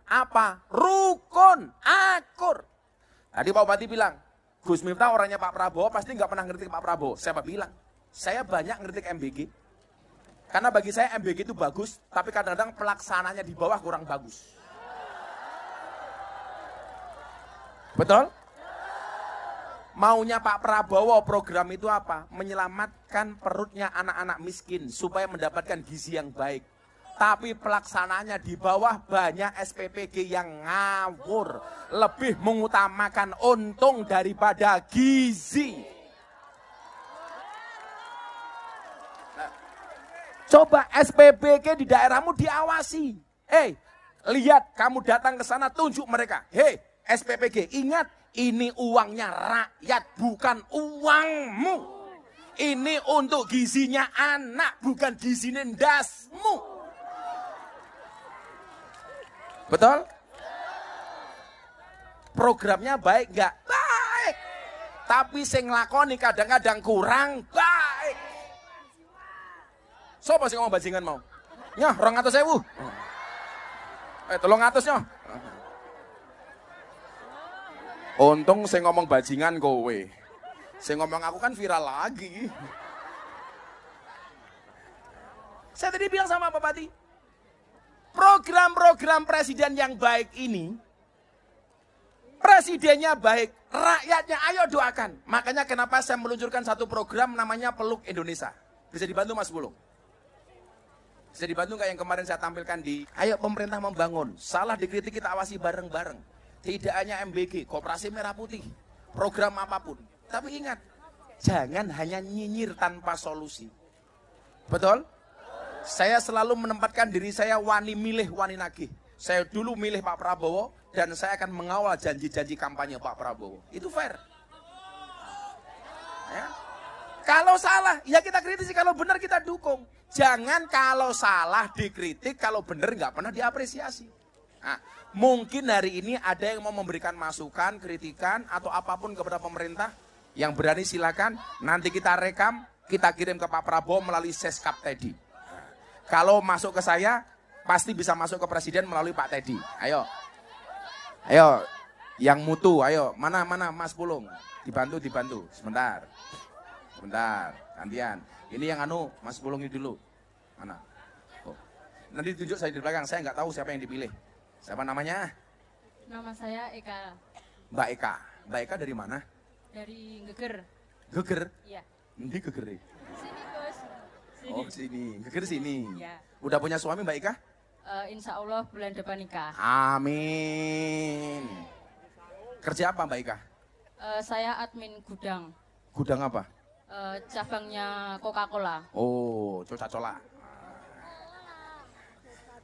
Apa? Rukun, akur. Tadi Pak Bupati bilang, Gus Miftah orangnya Pak Prabowo pasti nggak pernah ngerti Pak Prabowo. Siapa bilang? Saya banyak ngerti MBG. Karena bagi saya MBG itu bagus, tapi kadang-kadang pelaksananya di bawah kurang bagus. Betul? Maunya Pak Prabowo program itu apa? Menyelamatkan perutnya anak-anak miskin supaya mendapatkan gizi yang baik. Tapi pelaksananya di bawah banyak SPPG yang ngawur. Lebih mengutamakan untung daripada gizi. Coba SPPG di daerahmu diawasi. Lihat kamu datang ke sana tunjuk mereka. SPPG, ingat ini uangnya rakyat bukan uangmu. Ini untuk gizinya anak bukan gizinya ndasmu. Betul? Programnya baik nggak? Baik. Tapi sing nglakoni kadang-kadang kurang baik. Sopo sing ngomong bajingan mau? Nyah, 200.000. 300 nyah. Untung sing ngomong bajingan kowe. Sing ngomong aku kan viral lagi. Saya tadi bilang sama Pak Bupati, program-program presiden yang baik ini, presidennya baik, rakyatnya ayo doakan. Makanya kenapa saya meluncurkan satu program namanya Peluk Indonesia. Bisa dibantu Mas Bulung? Bisa dibantu nggak yang kemarin saya tampilkan di, ayo pemerintah membangun, salah dikritik kita awasi bareng-bareng. Tidak hanya MBG, Koperasi Merah Putih, program apapun. Tapi ingat, jangan hanya nyinyir tanpa solusi. Betul? Saya selalu menempatkan diri saya wani milih, wani nagih. Saya dulu milih Pak Prabowo dan saya akan mengawal janji-janji kampanye Pak Prabowo. Itu fair. Ya. Kalau salah, ya kita kritisi. Kalau benar kita dukung. Jangan kalau salah dikritik, kalau benar nggak pernah diapresiasi. Nah, mungkin hari ini ada yang mau memberikan masukan, kritikan, atau apapun kepada pemerintah. Yang berani silakan, nanti kita rekam, kita kirim ke Pak Prabowo melalui Seskap Teddy. Kalau masuk ke saya, pasti bisa masuk ke Presiden melalui Pak Teddy. Ayo, yang mutu, ayo, mana Mas Pulung, dibantu, sebentar, gantian. Ini yang Mas Pulung ini dulu, mana? Oh. Nanti tunjuk saya di belakang, saya nggak tahu siapa yang dipilih. Siapa namanya? Nama saya Eka. Mbak Eka dari mana? Dari Geger. Geger? Iya. Ini Geger. Sini Gus. Sini. Oh sini, Geger sini. Ya. Udah punya suami Mbak Eka? Insya Allah bulan depan nikah. Amin. Kerja apa Mbak Eka? Saya admin gudang. Gudang apa? Cabangnya Coca-Cola. Oh, coca-cola.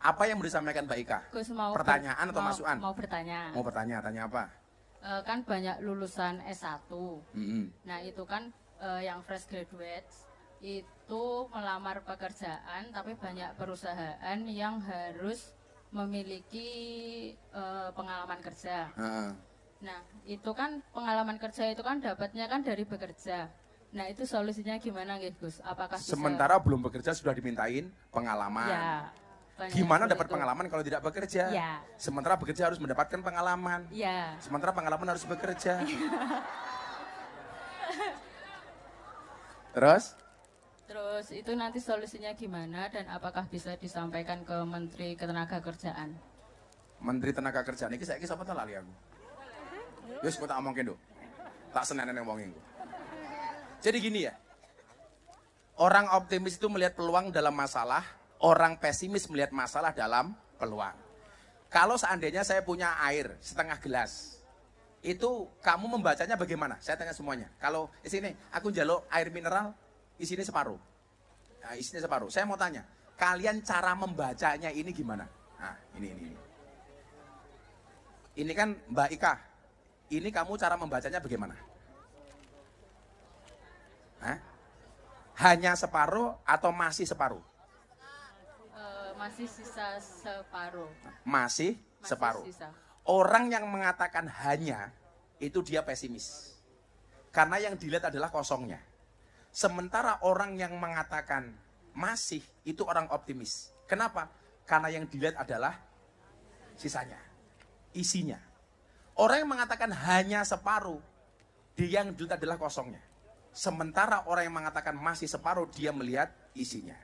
Apa yang mau disampaikan Mbak Ika? Gus mau pertanyaan atau masukan? Mau bertanya. Mau bertanya, tanya apa? Kan banyak lulusan S1. Nah itu kan yang fresh graduate itu melamar pekerjaan, tapi banyak perusahaan yang harus memiliki pengalaman kerja. Nah itu kan pengalaman kerja itu kan dapatnya kan dari bekerja. Nah itu solusinya gimana Gus? Apakah sementara belum bekerja sudah dimintain pengalaman? Ya. Gimana dapat pengalaman kalau tidak bekerja? Ya. Sementara bekerja harus mendapatkan pengalaman. Ya. Sementara pengalaman harus bekerja. Terus itu nanti solusinya gimana dan apakah bisa disampaikan ke Menteri Ketenagakerjaan? Menteri Tenaga Kerjaan ini saya kisah apa lali aku. Yus kok tak omongin do. Tak senenen ngomongin. Jadi gini ya. Orang optimis itu melihat peluang dalam masalah. Orang pesimis melihat masalah dalam peluang. Kalau seandainya saya punya air setengah gelas, itu kamu membacanya bagaimana? Saya tanya semuanya. Kalau di sini aku njaluk air mineral, isinya separuh. Nah, isinya separuh. Saya mau tanya, kalian cara membacanya ini gimana? Nah, ini. Ini kan Mbak Ika. Ini kamu cara membacanya bagaimana? Hah? Hanya separuh atau masih separuh? Masih sisa separuh. Masih separuh. Sisa. Orang yang mengatakan hanya, itu dia pesimis. Karena yang dilihat adalah kosongnya. Sementara orang yang mengatakan masih, itu orang optimis. Kenapa? Karena yang dilihat adalah sisanya. isinya. Orang yang mengatakan hanya separuh, dia yang dilihat adalah kosongnya. Sementara orang yang mengatakan masih separuh, dia melihat isinya.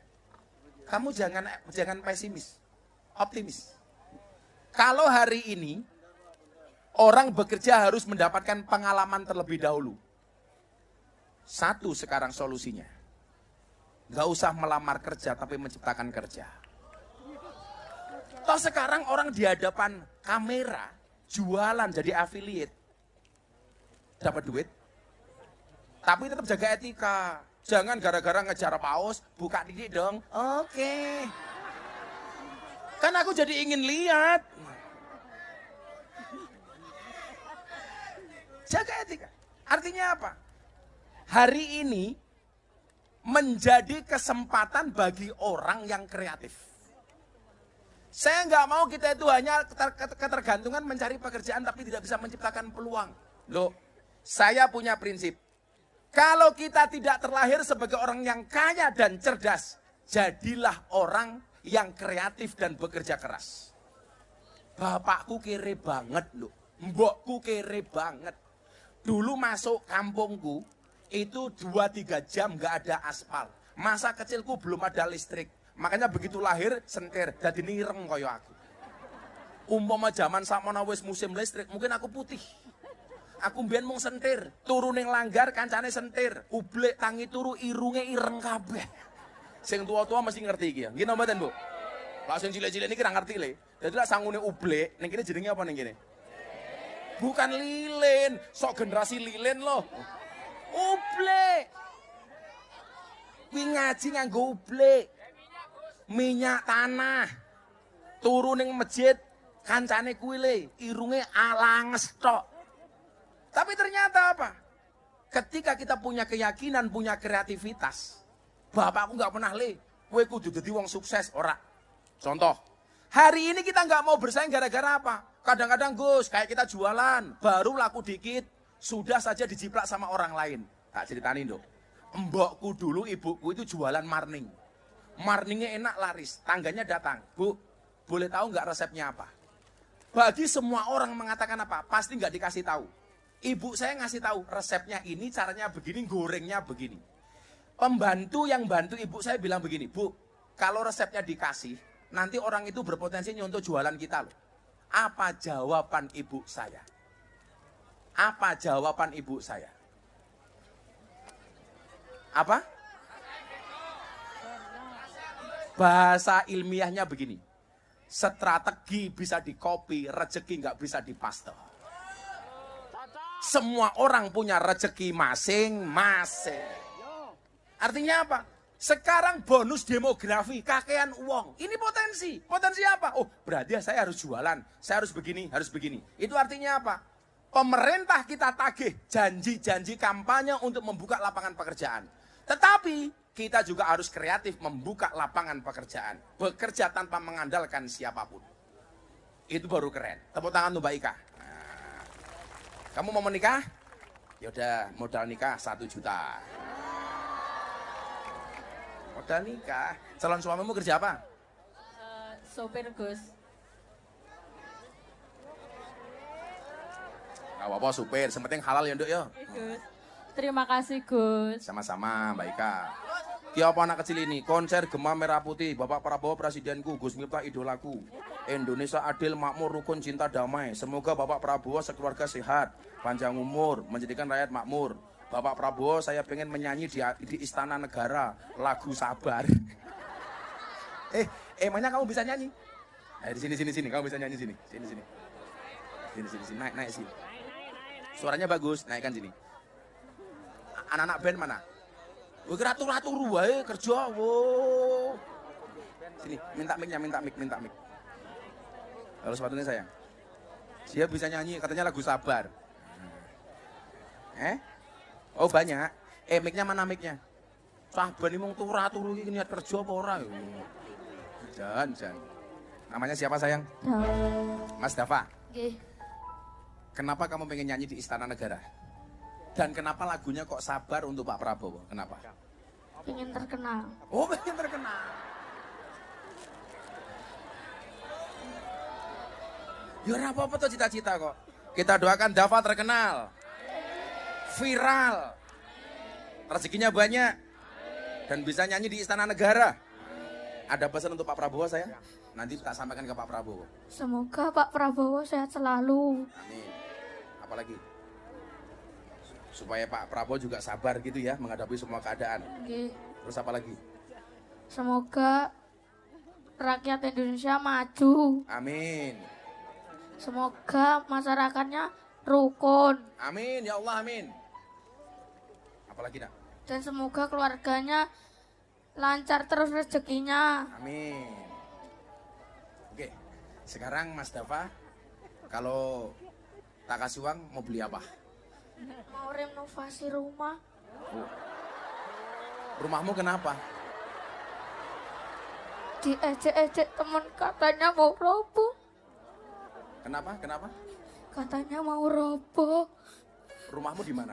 Kamu jangan pesimis, optimis. Kalau hari ini orang bekerja harus mendapatkan pengalaman terlebih dahulu. Satu sekarang solusinya. Gak usah melamar kerja tapi menciptakan kerja. Toh sekarang orang di hadapan kamera jualan jadi affiliate. Dapat duit. Tapi tetap jaga etika. Jangan gara-gara ngejar paus, buka didik dong. Oke. Kan aku jadi ingin lihat. Jaga etika. Artinya apa? Hari ini menjadi kesempatan bagi orang yang kreatif. Saya nggak mau kita itu hanya ketergantungan mencari pekerjaan tapi tidak bisa menciptakan peluang. Loh, saya punya prinsip. Kalau kita tidak terlahir sebagai orang yang kaya dan cerdas, jadilah orang yang kreatif dan bekerja keras. Bapakku kere banget loh, mbokku kere banget. Dulu masuk kampungku, itu 2-3 jam gak ada aspal. Masa kecilku belum ada listrik. Makanya begitu lahir, sentir, jadi nireng kaya aku. Umpama zaman sakmono wis musim listrik, mungkin aku putih. Aku mbiyen mung sentir, turu ning langgar kancane sentir, ublek tangi turu irunge ireng kabeh. Sing tua-tua mesti ngerti iki ya. Nggih napa mboten, Bu? Lah sing cilik-cilik niki ra ngerti le. Dadi lak sangune ublek, ning kene jenenge apa ning kene? Bukan lilin, sok generasi lilin loh. Ublek. Kuwi ngaji nganggo ublek. Minyak tanah. Turu ning masjid kancane kuwi le, irunge alanges tok. Tapi ternyata apa? Ketika kita punya keyakinan, punya kreativitas, bapakku nggak pernah kowe kudu dadi wong sukses, ora. Contoh, hari ini kita nggak mau bersaing gara-gara apa? Kadang-kadang Gus, kayak kita jualan, baru laku dikit, sudah saja dijiplak sama orang lain. Tak ceritanin dong. Mbokku dulu, ibuku itu jualan marning. Marningnya enak laris, tangganya datang. Bu, boleh tahu nggak resepnya apa? Bagi semua orang mengatakan apa? Pasti nggak dikasih tahu. Ibu saya ngasih tahu resepnya ini, caranya begini, gorengnya begini. Pembantu yang bantu ibu saya bilang begini, Bu, kalau resepnya dikasih, nanti orang itu berpotensi nyontoh jualan kita loh. Apa jawaban ibu saya? Apa jawaban ibu saya? Apa? Bahasa ilmiahnya begini. Strategi bisa di-copy, rezeki nggak bisa dipaste. Semua orang punya rezeki masing-masing. Artinya apa? Sekarang bonus demografi, kakean uang. Ini potensi. Potensi apa? Oh, berarti saya harus jualan. Saya harus begini, harus begini. Itu artinya apa? Pemerintah kita tagih janji-janji kampanye untuk membuka lapangan pekerjaan. Tetapi kita juga harus kreatif membuka lapangan pekerjaan. Bekerja tanpa mengandalkan siapapun. Itu baru keren. Tepuk tangan untuk Mbak Ika. Kamu mau menikah? Yaudah, modal nikah 1 juta. Modal nikah. Calon suamimu kerja apa? Sopir Gus. Gak apa-apa supir, sepenting halal ya Nduk ya. Gus. Terima kasih Gus. Sama-sama Mbak Ika. Ki apa anak kecil ini? Konser Gema Merah Putih, Bapak Prabowo presidenku, Gus Miftah idolaku. Indonesia adil, makmur, rukun, cinta, damai. Semoga Bapak Prabowo sekeluarga sehat, panjang umur, menjadikan rakyat makmur. Bapak Prabowo saya pengen menyanyi di Istana Negara, lagu Sabar. Emangnya kamu bisa nyanyi? Di sini, kamu bisa nyanyi sini. Sini, naik sini. Suaranya bagus, naikkan sini. Anak-anak band mana? Wih, turu wae kerja, wo. Sini, minta mic. Lalu sepatunya sayang. Dia bisa nyanyi, katanya lagu Sabar. Oh banyak. Mic-nya mana mic-nya? Sabar nih mong turu iki niat kerja apa ora? Jangan. Namanya siapa sayang? Mas Dava. Nggih. Kenapa kamu pengen nyanyi di Istana Negara? Dan kenapa lagunya kok Sabar untuk Pak Prabowo? Kenapa? Pengen terkenal. Oh, pengen terkenal. Ya ora apa-apa tuh cita-cita kok. Kita doakan Dava terkenal, viral, rezekinya banyak, dan bisa nyanyi di Istana Negara. Ada pesan untuk Pak Prabowo saya? Nanti tak sampaikan ke Pak Prabowo. Semoga Pak Prabowo sehat selalu. Amin. Apalagi? Supaya Pak Prabowo juga sabar gitu ya menghadapi semua keadaan. Oke. Terus apa lagi? Semoga rakyat Indonesia maju. Amin. Semoga masyarakatnya rukun. Amin ya Allah, amin. Apalagi nak? Dan semoga keluarganya lancar terus rezekinya. Amin. Oke, sekarang Mas Dava, kalau tak kasih uang mau beli apa? Mau renovasi rumah. Rumahmu kenapa? Diejek-ejek temen katanya mau roboh. Kenapa? Kenapa? Katanya mau roboh. Rumahmu di mana?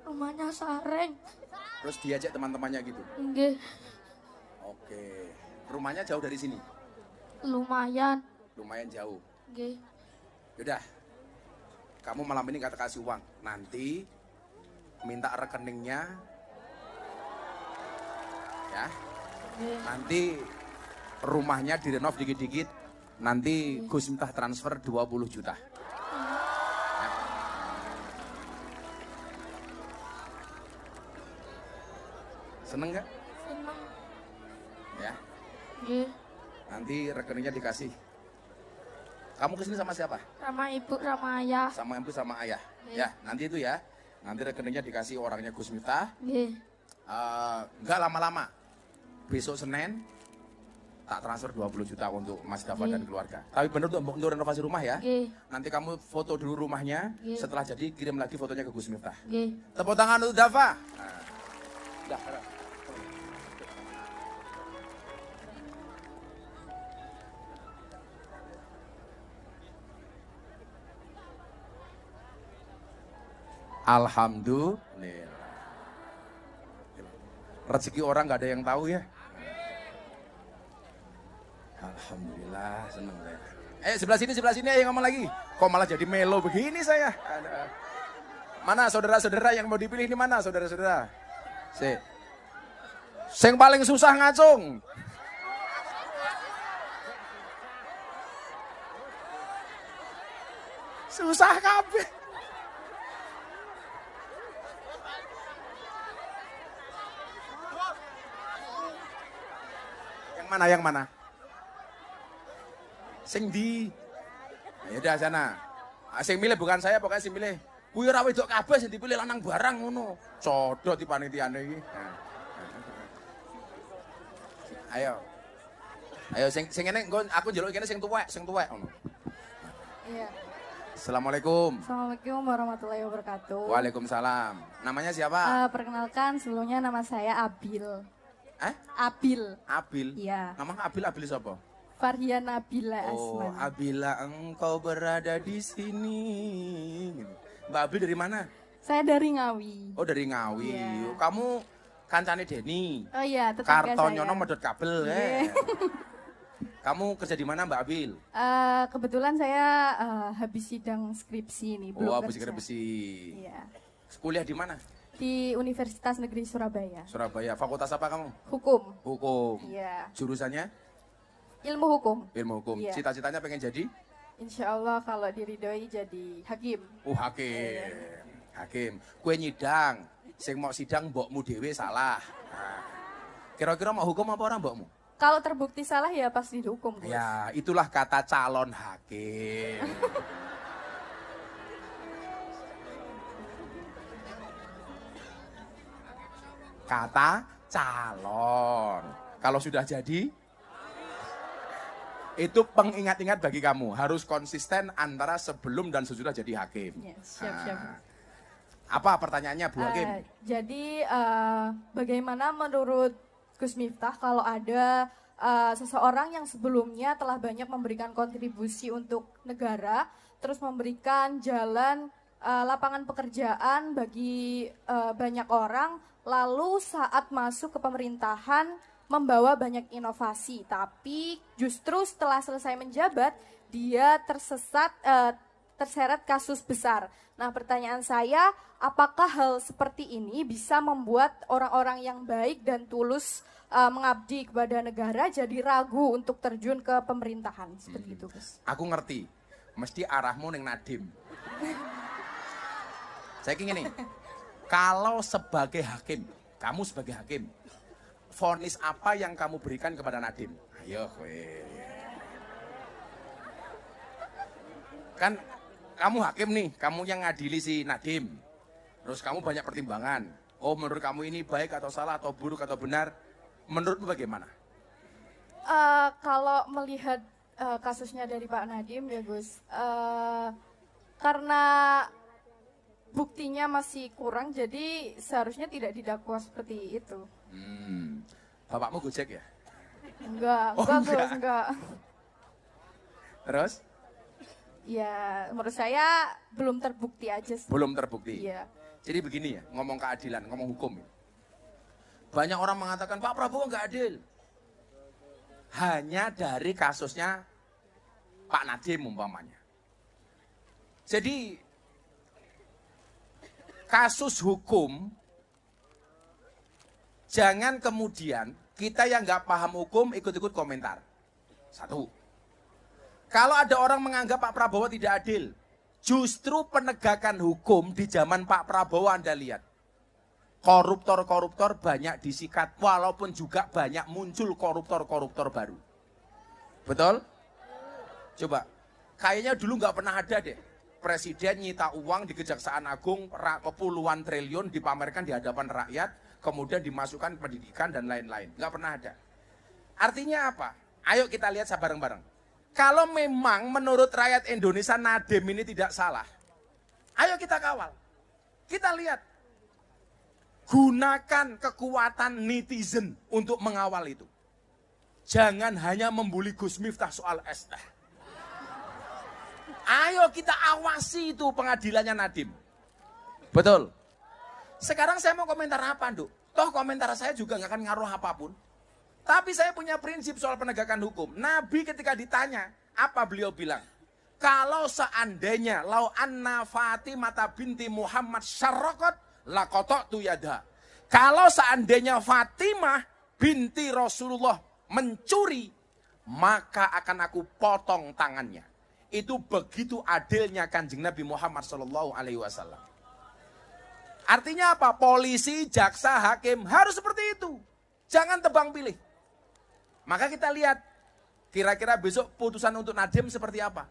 Rumahnya sareng. Terus diajak teman-temannya gitu. Nggih, Oke. Rumahnya jauh dari sini? lumayan. Lumayan jauh. Nggih. Yaudah. Kamu malam ini kata kasih uang. Nanti minta rekeningnya. Ya. Nggih. Nanti rumahnya direnov dikit-dikit. Nanti Gus Miftah transfer 20 juta. Ya. Seneng gak? Seneng. Ya. Nggih. Nanti rekeningnya dikasih. Kamu kesini sama siapa? Sama ibu, sama ayah. Sama ibu sama ayah. Iya. Ya, nanti itu ya. Nanti rekeningnya dikasih orangnya Gus Miftah. Nggih. Nggak lama-lama. Besok Senin tak transfer 20 juta untuk Mas Dava dan keluarga. Tapi bener tuh untuk renovasi rumah ya. Nggih. Nanti kamu foto dulu rumahnya. Iya. Setelah jadi kirim lagi fotonya ke Gus Miftah. Nggih. Tepuk tangan untuk Dava. Dah. Alhamdulillah. Rezeki orang nggak ada yang tahu ya. Alhamdulillah, seneng saya. Sebelah sini ayo ngomong lagi. Kok malah jadi melo begini saya? Mana saudara-saudara yang mau dipilih ini mana saudara-saudara? Sing paling susah ngacung. Susah kabeh. Yang mana? Sing di. Ya udah sana. Sing milih bukan saya, pokoknya sing milih. Kuwi ora wedok kabeh sing dipilih lanang barang ngono. Codot di panitiane iki. Ayo. Ayo sing ngene engko aku njaluk kene sing tuwek ngono. Iya. Assalamualaikum. Assalamualaikum warahmatullahi wabarakatuh. Waalaikumsalam. Namanya siapa? Perkenalkan, sebelumnya nama saya Abil. Abil. Abil. Iya. Nama Abil siapa? Farhian Nabila Oh, Asman. Abila engkau berada di sini. Mbak Abil dari mana? Saya dari Ngawi. Oh, dari Ngawi. Iya. Kamu kancane Deni. Oh iya, tetangga Kartonyono saya. medot kabel Iya. Kamu kerja di mana Mbak Abil? Kebetulan saya habis sidang skripsi nih, belum Oh, habis kerja. besi. Iya. Kuliah di mana? Di Universitas Negeri Surabaya. Surabaya. Fakultas apa kamu? Hukum. Hukum. Iya. Jurusannya? Ilmu hukum. Ilmu hukum. Iya. Cita-citanya pengen jadi? Insya Allah kalau diridhoi jadi hakim. Hakim. Hakim. Kue nyidang. Sing mau sidang mbokmu dhewe salah. Nah. Kira-kira mau hukum apa orang mbokmu? Kalau terbukti salah ya pasti dihukum, Gus. Ya, itulah kata calon hakim. Kata calon. Kalau sudah jadi, itu pengingat-ingat bagi kamu. Harus konsisten antara sebelum dan sesudah jadi hakim. Ya, siap-siap. Apa pertanyaannya Bu Hakim? Jadi bagaimana menurut Gus Miftah kalau ada seseorang yang sebelumnya telah banyak memberikan kontribusi untuk negara, terus memberikan jalan lapangan pekerjaan bagi banyak orang, lalu saat masuk ke pemerintahan membawa banyak inovasi, tapi justru setelah selesai menjabat dia terseret kasus besar. Nah, pertanyaan saya, apakah hal seperti ini bisa membuat orang-orang yang baik dan tulus mengabdi kepada negara jadi ragu untuk terjun ke pemerintahan seperti itu, Gus? Aku ngerti, mesti arahmu neng Nadim. Saya ingin nih, kalau sebagai hakim, kamu sebagai hakim, vonis apa yang kamu berikan kepada Nadim? Ayo, kan kamu hakim nih, kamu yang ngadili si Nadim. Terus kamu banyak pertimbangan. Oh, menurut kamu ini baik atau salah atau buruk atau benar? Menurutmu bagaimana? Kalau melihat kasusnya dari Pak Nadiem ya Gus, karena buktinya masih kurang, jadi seharusnya tidak didakwa seperti itu. Bapakmu Gojek ya? Enggak, Oh, Gus, enggak. enggak. Terus? Ya, menurut saya belum terbukti aja sih. Belum terbukti. Iya. Jadi begini ya, ngomong keadilan, ngomong hukum. Banyak orang mengatakan Pak Prabowo nggak adil. Hanya dari kasusnya Pak Nadiem umpamanya. Jadi kasus hukum, jangan kemudian kita yang nggak paham hukum ikut-ikut komentar. Satu. Kalau ada orang menganggap Pak Prabowo tidak adil, justru penegakan hukum di zaman Pak Prabowo Anda lihat. Koruptor-koruptor banyak disikat, walaupun juga banyak muncul koruptor-koruptor baru. Betul? Coba, kayaknya dulu nggak pernah ada deh. Presiden nyita uang di Kejaksaan Agung puluhan triliun dipamerkan di hadapan rakyat, kemudian dimasukkan pendidikan dan lain-lain. Nggak pernah ada. Artinya apa? Ayo kita lihat bareng-bareng. Kalau memang menurut rakyat Indonesia Nadiem ini tidak salah, ayo kita kawal. Kita lihat. Gunakan kekuatan netizen untuk mengawal itu. Jangan hanya membuli Gus Miftah soal ST. Ayo kita awasi itu pengadilannya Nadiem. Betul. Sekarang saya mau komentar apa, Nduk? Toh komentar saya juga nggak akan ngaruh apapun. Tapi saya punya prinsip soal penegakan hukum. Nabi ketika ditanya, apa beliau bilang? Kalau seandainya lau anna Fatimah binti Muhammad syarraqat laqata'tu yada. Kalau seandainya Fatimah binti Rasulullah mencuri, maka akan aku potong tangannya. Itu begitu adilnya Kanjeng Nabi Muhammad sallallahu alaihi wasallam. Artinya apa? Polisi, jaksa, hakim harus seperti itu. Jangan tebang pilih. Maka kita lihat, kira-kira besok putusan untuk Nadiem seperti apa.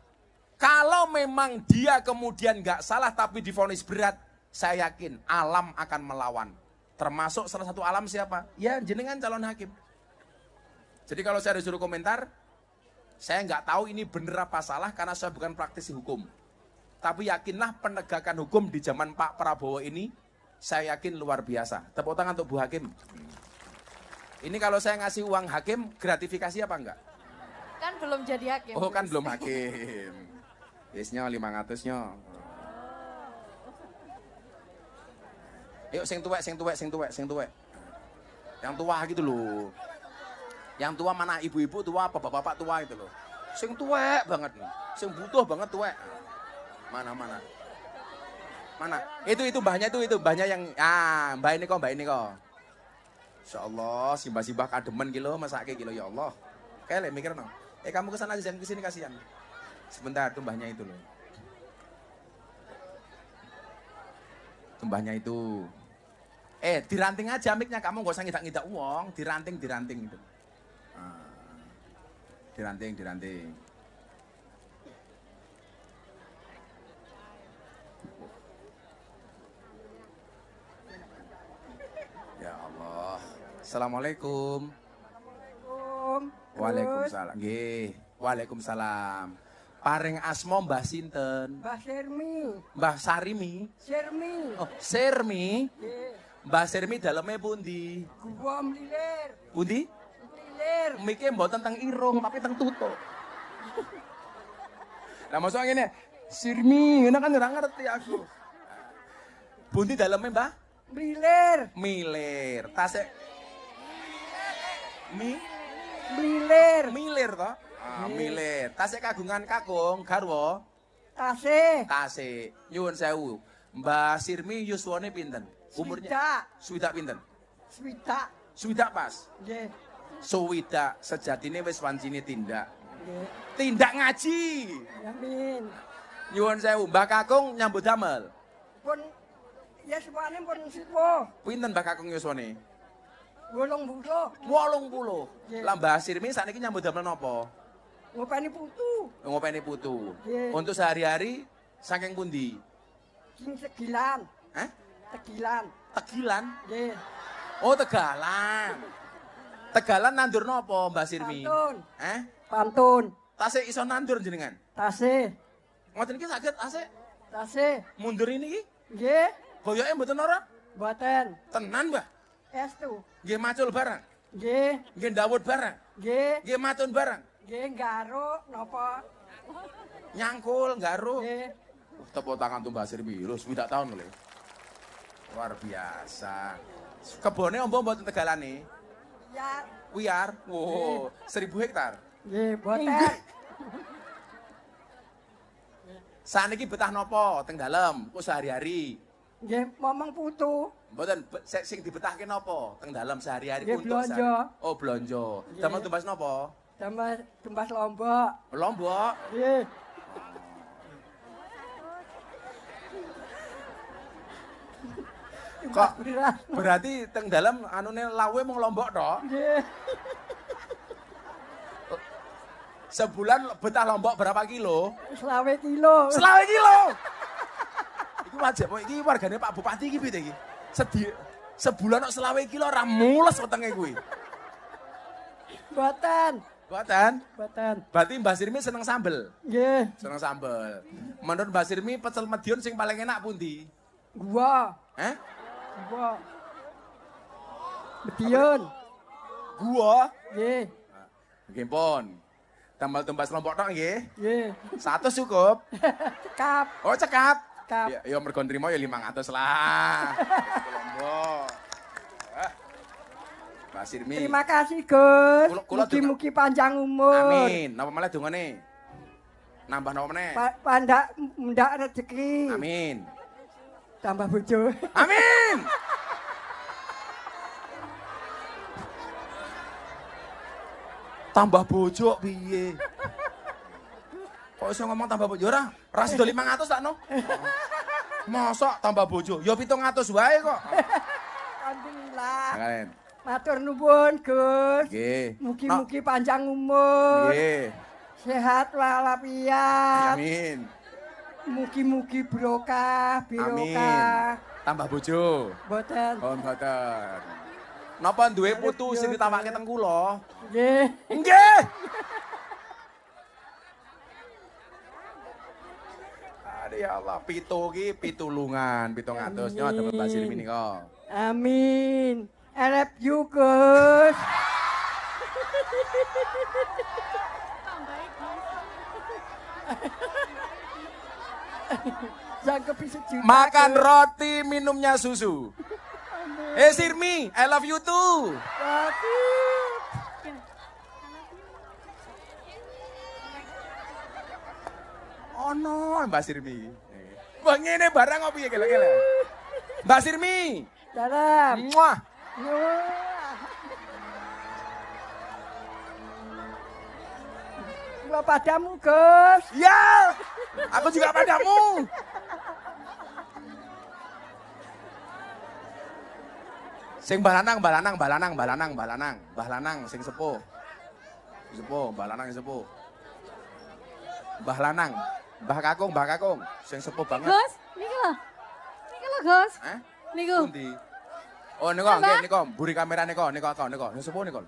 Kalau memang dia kemudian nggak salah tapi divonis berat, saya yakin alam akan melawan. Termasuk salah satu alam siapa? Ya jenengan calon hakim. Jadi kalau saya disuruh komentar, saya nggak tahu ini benar apa salah karena saya bukan praktisi hukum. Tapi yakinlah penegakan hukum di zaman Pak Prabowo ini, saya yakin luar biasa. Tepuk tangan untuk Bu Hakim. Ini kalau saya ngasih uang hakim, gratifikasi apa enggak? Kan belum jadi hakim. Oh kan belum hakim. Yesnya 500-nya. Yuk sing tuwek. Yang tua gitu loh. Yang tua mana ibu-ibu tua apa bapak-bapak tua itu loh. Sing tuwek banget nih. Sing butuh banget tuwek. Mana? Itu mbahnya yang mbak ini kok. Insya Allah, simbah-simbah kademen gitu, masake gitu ya Allah. Kayak mikir no. Kamu kesana aja, jangan kesini kasihan. Sebentar, tumbahnya itu loh. Tumbahnya itu. Diranting aja miknya, kamu gak usah ngidak-ngidak uang, diranting itu. Diranting. Ya Allah. Assalamualaikum. Waalaikumsalam. Nggih. Waalaikumsalam. Paring asma Mbah sinten? Mbah Sermi. Mbah Sarimi. Sermi. Oh, Sermi. Nggih. Mbah Sermi daleme pundi? Gua mlilir. Pundi? Mlilir. Mike mboten teng irung tapi teng tutuk. Lah mosok ngene, Sirmi, ngono kan ora ngerti aku. Pundi daleme Mbah? Mlilir. Milir. Tasik Mlilir. milir toh? Milir. Tasih kagungan kakung garwa. Tasih. Tasih. Nyuwun sewu. Mbah Sirmi yuswane pinten? Umurnya swidak pinten? Swidak. Swidak pas. Nggih. Swidak sejatine wis wancine tindak. Nggih. Tindak ngaji. Amin. Nyuwun sewu, Mbah Kakung nyambut damel. Pun yuswane pun sepuh. Pinten Mbah Kakung yuswane? 80. 80. Lah Mbah Sirmi sakniki nyambut damel napa? Ngopeni putu. Ngopeni putu. Nggih. Untuk sehari-hari saking pundi? Sing Tegilan. Hah? Tegilan. Tegilan? Nggih. Oh, Tegalan. Tegalan nandur napa Mbah Sirmi? Pantun. Pantun. Pantun. Tasih iso nandur jenengan? Tasih. Ngoten iki saged tasih Tasih. mundur ini iki? Nggih. Boyoke mboten ora? Mboten. Tenan, Mbah. Estu. Nggih macul barang. Nggih. Nggih ndawut barang. Nggih. Nggih matun barang. Nggih garuk napa? Nyangkul, garuk. Nggih. Tepuk tangan tuh Mbah Sirmi. Lho, 7 tahun lho. Luar biasa. Kebone ombo mboten tegalane? Ya. Wiar. Wow, 1000 hektar. Nggih, mboten. Saniki betah nopo teng dalem? Kok sehari-hari? Nggih, momong putu. Mboten sing dibetahke nopo teng dalem sehari-hari Nggih, blonjo. Oh, blonjo. Damel tumbas nopo? Damel tumbas lombok. Lombok. Nggih. Kok berarti teng dalem anune lawe mung lombok tok? Nggih. Sebulan betah lombok berapa kilo? 20 kilo. 20 kilo. Iku wajib kok iki wargane Pak Bupati iki piye iki? Sebulan kok 20 kilo ora mules wetenge kuwi. Mboten. Mboten. Mboten. Berarti Mbah Sirmi seneng sambel. Nggih. Seneng sambel. Menurut Mbah Sirmi pecel Madiun sing paling enak pundi? Gua. Gua. Madiun. Gua. Nggih. Nggih pun. Tambal tumbas lombok tok nggih. Nggih. 100 cukup. Cekap. Oh, cekap. Cekap. Ya mergo nrimo ya 500 lah. Lombok. Mbah Sirmi. Terima kasih, Gus. Kula Mugi-mugi panjang umur. Amin. Napa malah dongane? Nambah napa meneh? Pandak mendak rezeki. Amin. Tambah bojo. Amin. Tambah bojo piye? Kok iso ngomong tambah bojo ora? Ora sida 500 tak no? Mosok tambah bojo? Ya 700 wae kok. Alhamdulillah. Karen. Matur nuwun, Gus. Nggih. Mugi-mugi panjang umur. Nggih. Sehat walafiat. Amin. Mugi-mugi barokah, Amin. barokah. Tambah bojo. Mboten. Oh, mboten. Napa duwe putu sing ditawake teng kula? Nggih. Nggih. Aduh ya Allah, pitulungan, 700 nyo ada Mbah Sirmi nika. Amin. I love you, Gus. Jangkep sejuta. Makan Gus. roti, minumnya susu. Sirmi, I love you too. Roti. Oh no, Mbak Sirmi. Wah ngene barang kok piye gele-gele. Mbak Sirmi. Dalam. Muah. Gua padamu, Gus. Ya. Aku juga padamu. Sing balanang, sing sepuh. Sepuh, balanang sepuh. Mbah Lanang, Mbah Kakung, sing sepuh banget. Gus, niki lho Gus. Niku. Pundi? Oh niku nggih niku, mburi kamera niku. Sing sepuh niku.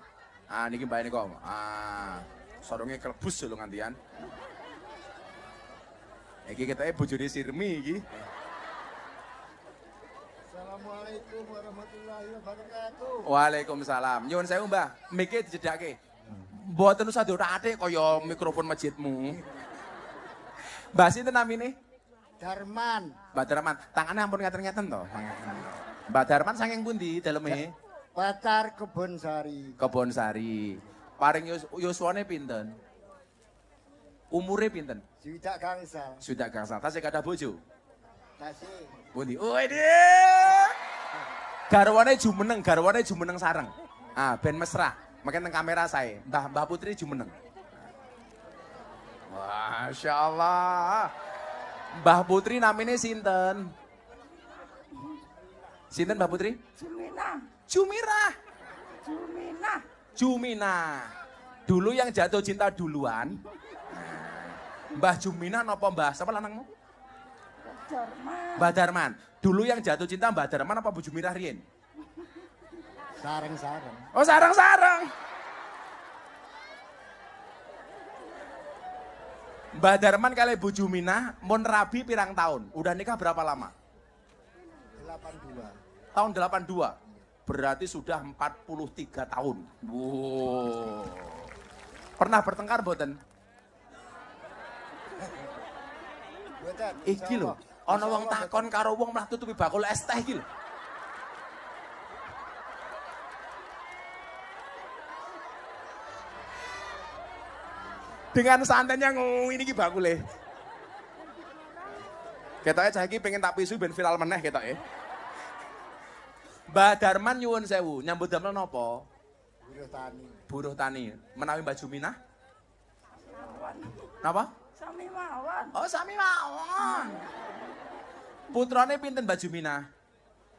Ah niki mbae niku. Ah, sarunge klebus lho ngantian. Iki ketoke bojone Sirmi iki. Assalamualaikum warahmatullahi wabarakatuh. Waalaikumsalam. Nyuwun sewu, Mbah. Mike dijedake. Mboten usah diotak-atik kaya mikrofon masjidmu. Mbah sinten namine? Darman, Mbah Darman. Tangane ampun ngaten-ngaten to. Mbah Darman saking pundi daleme? Pacar Kebon Sari. Kebon Sari. Paring yuswane pinten? Umure pinten? Sudah gangsal. Sudah gangsal. Tasih kada bojo. Tasih. Pundi? Oh ini. Garwane jumeneng sareng. Ah, ben mesra. Makin nang kamera saya. Mbah Putri jumeneng. Masya Allah. Mbah Putri namanya sinten? Sinten Mbah Putri? Jumina. Dulu yang jatuh cinta duluan. Mbah Jumina napa Mbah? Siapa lanangmu? Mbah Darman. Dulu yang jatuh cinta Mbah Darman apa Bu Jumina riyen? Sareng-sareng. Oh sareng-sareng. Mbah Darman kali Bu Jumina mun rabi pirang tahun? Udah nikah berapa lama? 82. Tahun 82. Berarti sudah 43 tahun. Wow. Pernah bertengkar mboten? Boten. Iki lho, ana wong takon karo wong malah tutupi bakul es teh iki lho. Dengan santainya ngomong ini bakule. Ketoke cah iki pengen tak pisu ben viral meneh ketoke. Mbah Darman nyuwun sewu, nyambut damel napa? Buruh tani. Buruh tani. Menawi Mbah Juminah? Napa? Sami mawon. Oh, sami mawon. Putrane pinten Mbah Juminah?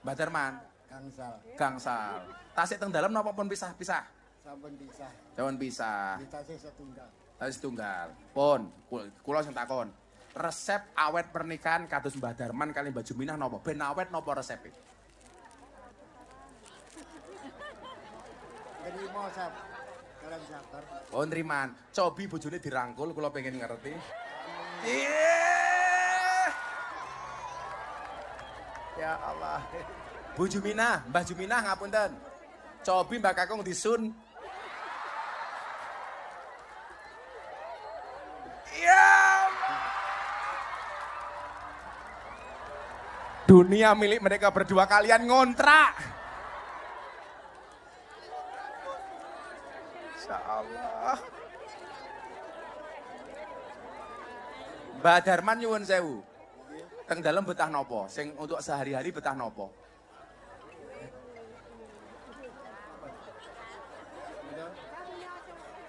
Mbah Darman? Gangsal. Gangsal. Tasik teng dalem napa pun pisah-pisah? Sampun pisah. Sampun pisah. Tasih setunggal. Tasik tunggal. Pun, kula sing takon. Resep awet pernikahan kados Mbah Darman kali Mbah Juminah napa? Ben awet napa resepe? Terima sab. Kalian sabar. Oh, nriman. Cobi bojone dirangkul kula pengen ngerti. Iya. Ya Allah. Bu Juminah, Mbah Juminah ngapunten. Cobi Mbak Kakung disun. Ya Allah. Dunia milik mereka berdua, kalian ngontrak. Insya Allah. Mbak Darman nyuwun sewu. Teng dalem betah nopo? Sing untuk sehari-hari betah nopo?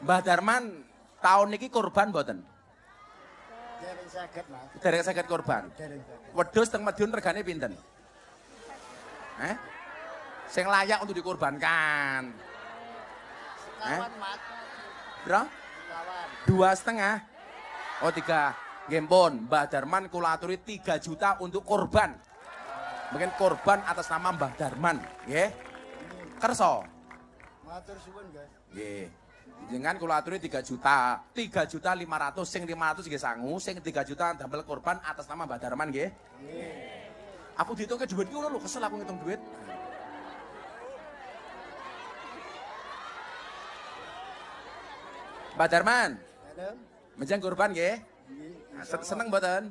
Mbah Darman tahun niki korban mboten? Dereng saged, Mas. Derek saged korban. Dereng saged. Wedhus teng Madiun regane pinten? Sing layak untuk dikorbankan. Kawan, Mas. Bro? Kawan. 2,5. Oh 3. Gempon, Mbah Darman kula aturi 3 juta untuk korban. Mungkin korban atas nama Mbah Darman, nggih. Kerso. Matur suwun, Guys. Nggih. Jenengan kula aturi 3 juta. 3 juta 500, sing 500 nggih sangu, sing 3 juta damel korban atas nama Mbah Darman nggih. Nggih. Aku dihitungke duit ki ngono lho, kesel aku ngitung duit. Mbah Darman, Halo. menjang korban nggih. Seneng mboten?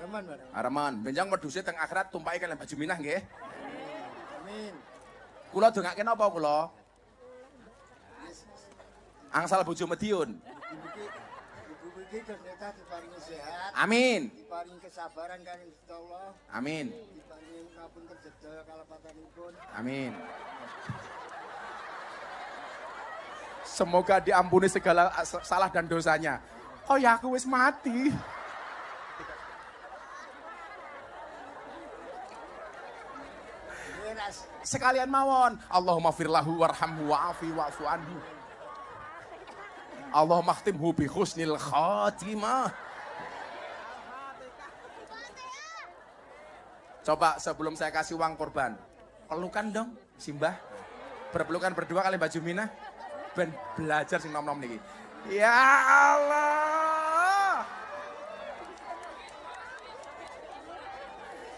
Reman, Mas. Areman, benjang wedhuse teng akhirat tumpaki kalian Mbah Juminah nggih. Amin. Kula dongake napa kula? Angsal bojo Madiun. Ibu iki ternyata diparingi sehat, Amin. diparingi kesabaran kan Gusti Allah, Amin. diparingi ngapunten sedaya kalapatanipun. Amin. Semoga diampuni segala salah dan dosanya. Oh ya aku wis mati. Beras. Sekalian mawon. Allahumma firlahu warhamhu wa'afi wa'fu anhu. Allahumma khtimhu bi husnil khatimah. Coba sebelum saya kasih uang korban, pelukan dong, Simbah. Berpelukan berdua kali Mbak Juminah. Ben belajar sing nom-nom niki. Ya Allah.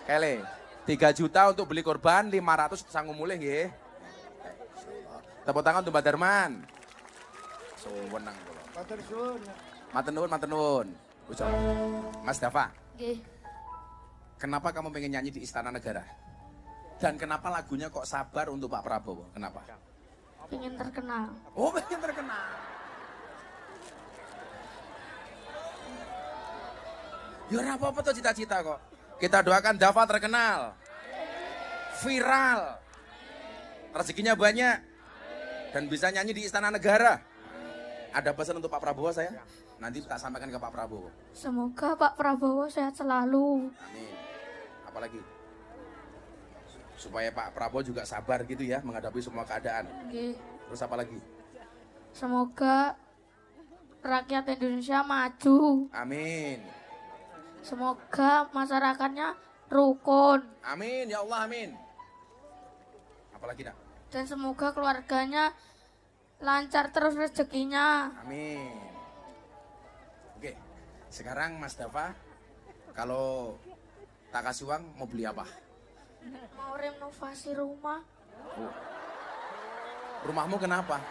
Kele, 3 juta untuk beli korban, 500 sanggup mulih nggih. Tepuk tangan untuk Mbak Darman. Suwenang kula. Matur suwun. Matur nuwun, matur nuwun. Mas Dafa, Nggih. kenapa kamu pengen nyanyi di Istana Negara? Dan kenapa lagunya kok Sabar untuk Pak Prabowo? Kenapa? Pengen terkenal. Oh, pengen terkenal. Ya ora apa-apa tuh cita-cita kok. Kita doakan Dava terkenal, viral, rezekinya banyak, dan bisa nyanyi di Istana Negara. Ada pesan untuk Pak Prabowo saya? Nanti tak sampaikan ke Pak Prabowo. Semoga Pak Prabowo sehat selalu. Amin. Apalagi? Supaya Pak Prabowo juga sabar gitu ya menghadapi semua keadaan. Oke. Terus apa lagi? Semoga rakyat Indonesia maju. Amin. Semoga masyarakatnya rukun. Amin ya Allah, amin. Apalagi nak? Dan semoga keluarganya lancar terus rezekinya. Amin. Oke, sekarang Mas Dava, kalau tak kasih uang mau beli apa? Mau renovasi rumah. Rumahmu kenapa?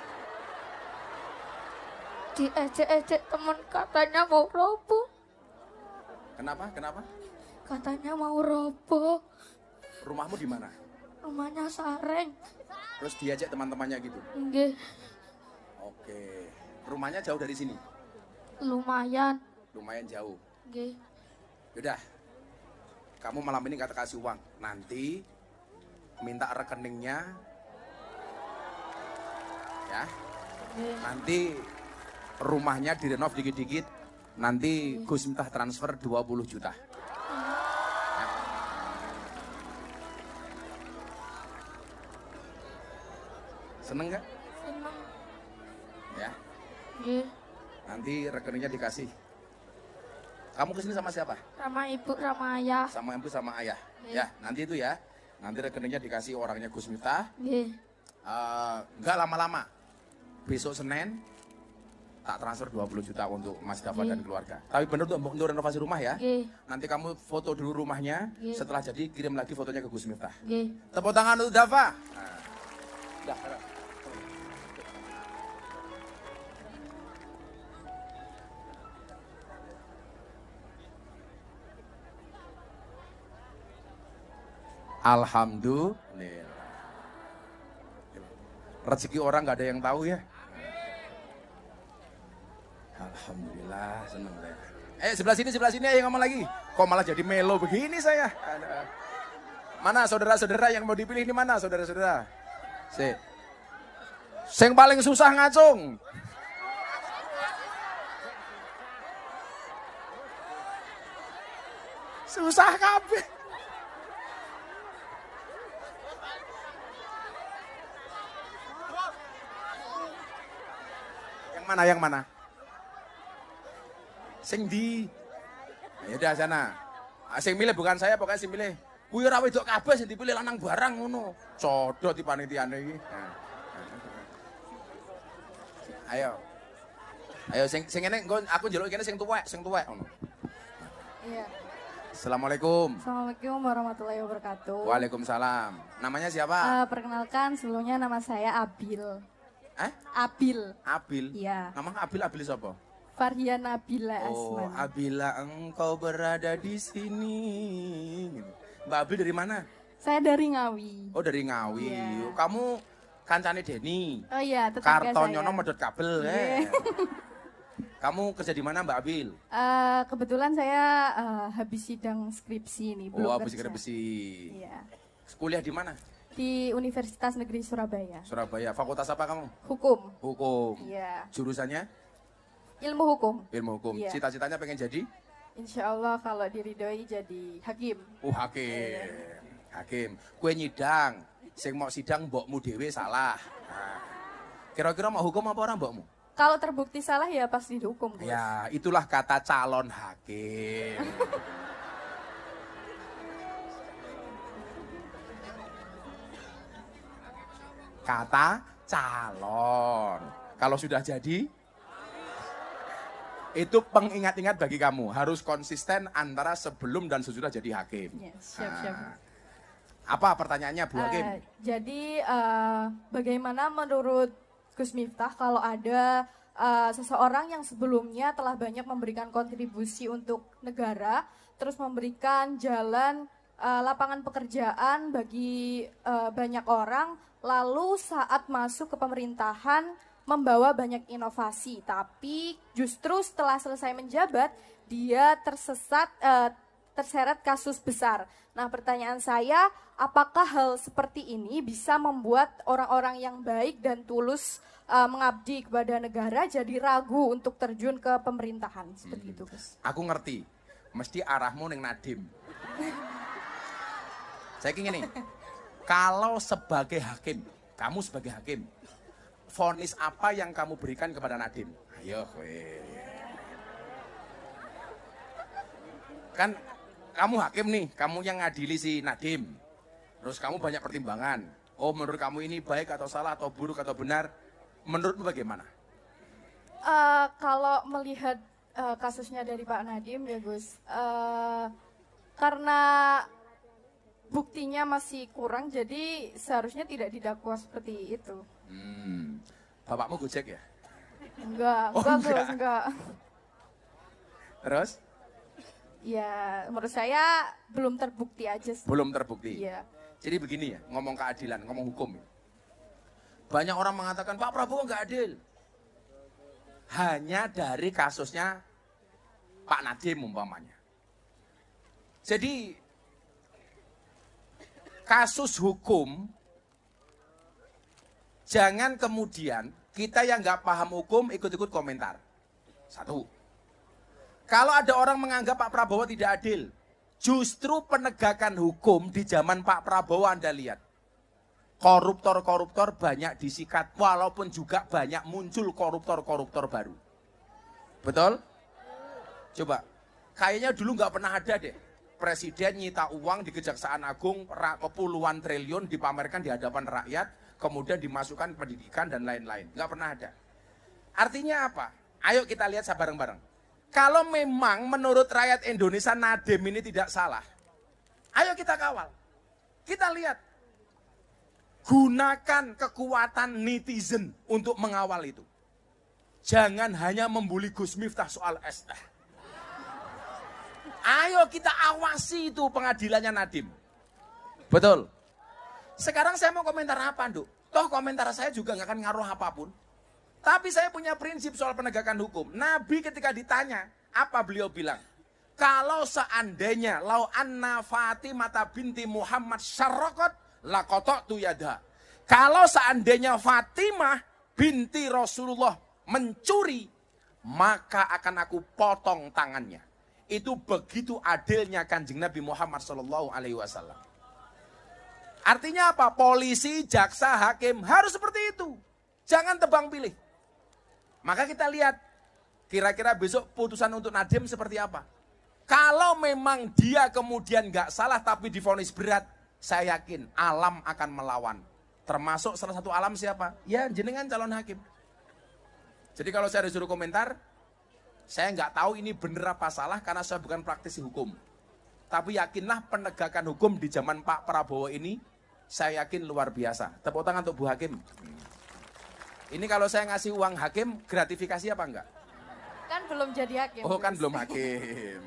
Diejek-ejek temen katanya mau roboh. Kenapa? Kenapa? Katanya mau roboh. Rumahmu di mana? Rumahnya Sareng. Terus diajak teman-temannya gitu. Nggih, Oke. Rumahnya jauh dari sini? lumayan. Lumayan jauh. Nggih. Yaudah. Kamu malam ini kata kasih uang. Nanti minta rekeningnya. Ya. Nggih. Nanti rumahnya direnov dikit-dikit. Nanti Gus Miftah transfer 20 juta. Ya. Seneng gak? Seneng. Ya. Nggih. Nanti rekeningnya dikasih. Kamu kesini sama siapa? Sama ibu, sama ayah. Sama ibu sama ayah. Iya. Ya, nanti itu ya. Nanti rekeningnya dikasih orangnya Gus Miftah. Nggih. Nggak lama-lama. Besok Senin tak transfer 20 juta untuk Mas Dava dan keluarga. Tapi bener tuh untuk renovasi rumah ya. Nggih. Nanti kamu foto dulu rumahnya. Iya. Setelah jadi kirim lagi fotonya ke Gus Miftah. Nggih. Tepuk tangan untuk Dava. Dah. Alhamdulillah. Rezeki orang nggak ada yang tahu ya. Alhamdulillah, seneng saya. Sebelah sini ayo ngomong lagi. Kok malah jadi melo begini saya? Mana saudara-saudara yang mau dipilih ini mana saudara-saudara? Sing paling susah ngacung. Susah kabeh. Yang mana? Sing di. Ya udah sana. Sing milih bukan saya, pokoknya sing milih. Kuwi ora wedok kabeh sing dipilih lanang barang ngono. Codot di panitiane iki. Ayo. Ayo sing ngene aku njaluk kene sing tuwek ngono. Iya. Assalamualaikum. Assalamualaikum warahmatullahi wabarakatuh. Waalaikumsalam. Namanya siapa? Perkenalkan sebelumnya nama saya Abil. Abil. Abil. Iya. Nama Abil siapa? Farhian Nabila Oh, Asman. Abila engkau berada di sini. Mbak Abil dari mana? Saya dari Ngawi. Oh, dari Ngawi. Iya. Kamu kancane Deni. Oh iya, tetangga Kartonyono saya. medot kabel. Iya. Kamu kerja di mana Mbak Abil? Kebetulan saya habis sidang skripsi nih, belum Oh, habis kerja. besi. Iya. Kuliah di mana? Di Universitas Negeri Surabaya. Surabaya. Fakultas apa kamu? Hukum. Hukum. Iya. Jurusannya? Ilmu hukum. Ilmu hukum. Iya. Cita-citanya pengen jadi? Insya Allah kalau diridhoi jadi hakim. Hakim. Hakim. Kue nyidang. Sing mau sidang mbokmu dhewe salah. Nah. Kira-kira mau hukum apa orang mbokmu? Kalau terbukti salah ya pasti dihukum, Gus. Ya, itulah kata calon hakim. Kata calon. Kalau sudah jadi, itu pengingat-ingat bagi kamu. Harus konsisten antara sebelum dan sesudah jadi hakim. Ya, siap-siap. Nah, apa pertanyaannya Bu Hakim? Jadi bagaimana menurut Gus Miftah kalau ada seseorang yang sebelumnya telah banyak memberikan kontribusi untuk negara, terus memberikan jalan lapangan pekerjaan bagi banyak orang, lalu saat masuk ke pemerintahan membawa banyak inovasi, tapi justru setelah selesai menjabat dia terseret kasus besar. Nah, pertanyaan saya, apakah hal seperti ini bisa membuat orang-orang yang baik dan tulus mengabdi kepada negara jadi ragu untuk terjun ke pemerintahan seperti itu, Gus? Aku ngerti, mesti arahmu neng Nadim. Saya ingin nih, kalau sebagai hakim, kamu sebagai hakim, vonis apa yang kamu berikan kepada Nadim? Ayo, kan kamu hakim nih, kamu yang ngadili si Nadim. Terus kamu banyak pertimbangan. Oh, menurut kamu ini baik atau salah atau buruk atau benar? Menurutmu bagaimana? Kalau melihat kasusnya dari Pak Nadiem ya Gus, karena buktinya masih kurang, jadi seharusnya tidak didakwa seperti itu. Bapakmu Gojek ya? Enggak, Oh, Gus, enggak. enggak. Terus? Ya, menurut saya belum terbukti aja sih. Belum terbukti. Iya. Jadi begini ya, ngomong keadilan, ngomong hukum. Banyak orang mengatakan Pak Prabowo nggak adil. Hanya dari kasusnya Pak Nadiem umpamanya. Jadi kasus hukum, jangan kemudian kita yang nggak paham hukum ikut-ikut komentar. Satu. Kalau ada orang menganggap Pak Prabowo tidak adil, justru penegakan hukum di zaman Pak Prabowo Anda lihat. Koruptor-koruptor banyak disikat, walaupun juga banyak muncul koruptor-koruptor baru. Betul? Coba, kayaknya dulu nggak pernah ada deh. Presiden nyita uang di Kejaksaan Agung puluhan triliun dipamerkan di hadapan rakyat, kemudian dimasukkan pendidikan dan lain-lain. Nggak pernah ada. Artinya apa? Ayo kita lihat bareng-bareng. Kalau memang menurut rakyat Indonesia Nadiem ini tidak salah, ayo kita kawal. Kita lihat. Gunakan kekuatan netizen untuk mengawal itu. Jangan hanya membuli Gus Miftah soal ST. Ayo kita awasi itu pengadilannya Nadiem. Betul. Sekarang saya mau komentar apa, Nduk? Toh komentar saya juga nggak akan ngaruh apapun. Tapi saya punya prinsip soal penegakan hukum. Nabi ketika ditanya, apa beliau bilang? Kalau seandainya lau anna Fatimah binti Muhammad syarraqat laqata'tu yadha. Kalau seandainya Fatimah binti Rasulullah mencuri, maka akan aku potong tangannya. Itu begitu adilnya Kanjeng Nabi Muhammad sallallahu alaihi wasallam. Artinya apa? Polisi, jaksa, hakim harus seperti itu. Jangan tebang pilih. Maka kita lihat, kira-kira besok putusan untuk Nadiem seperti apa. Kalau memang dia kemudian nggak salah tapi divonis berat, saya yakin alam akan melawan. Termasuk salah satu alam siapa? Ya jenengan calon hakim. Jadi kalau saya disuruh komentar, saya nggak tahu ini benar apa salah karena saya bukan praktisi hukum. Tapi yakinlah penegakan hukum di zaman Pak Prabowo ini, saya yakin luar biasa. Tepuk tangan untuk Bu Hakim. Ini kalau saya ngasih uang hakim, gratifikasi apa enggak? Kan belum jadi hakim. Oh kan belum hakim.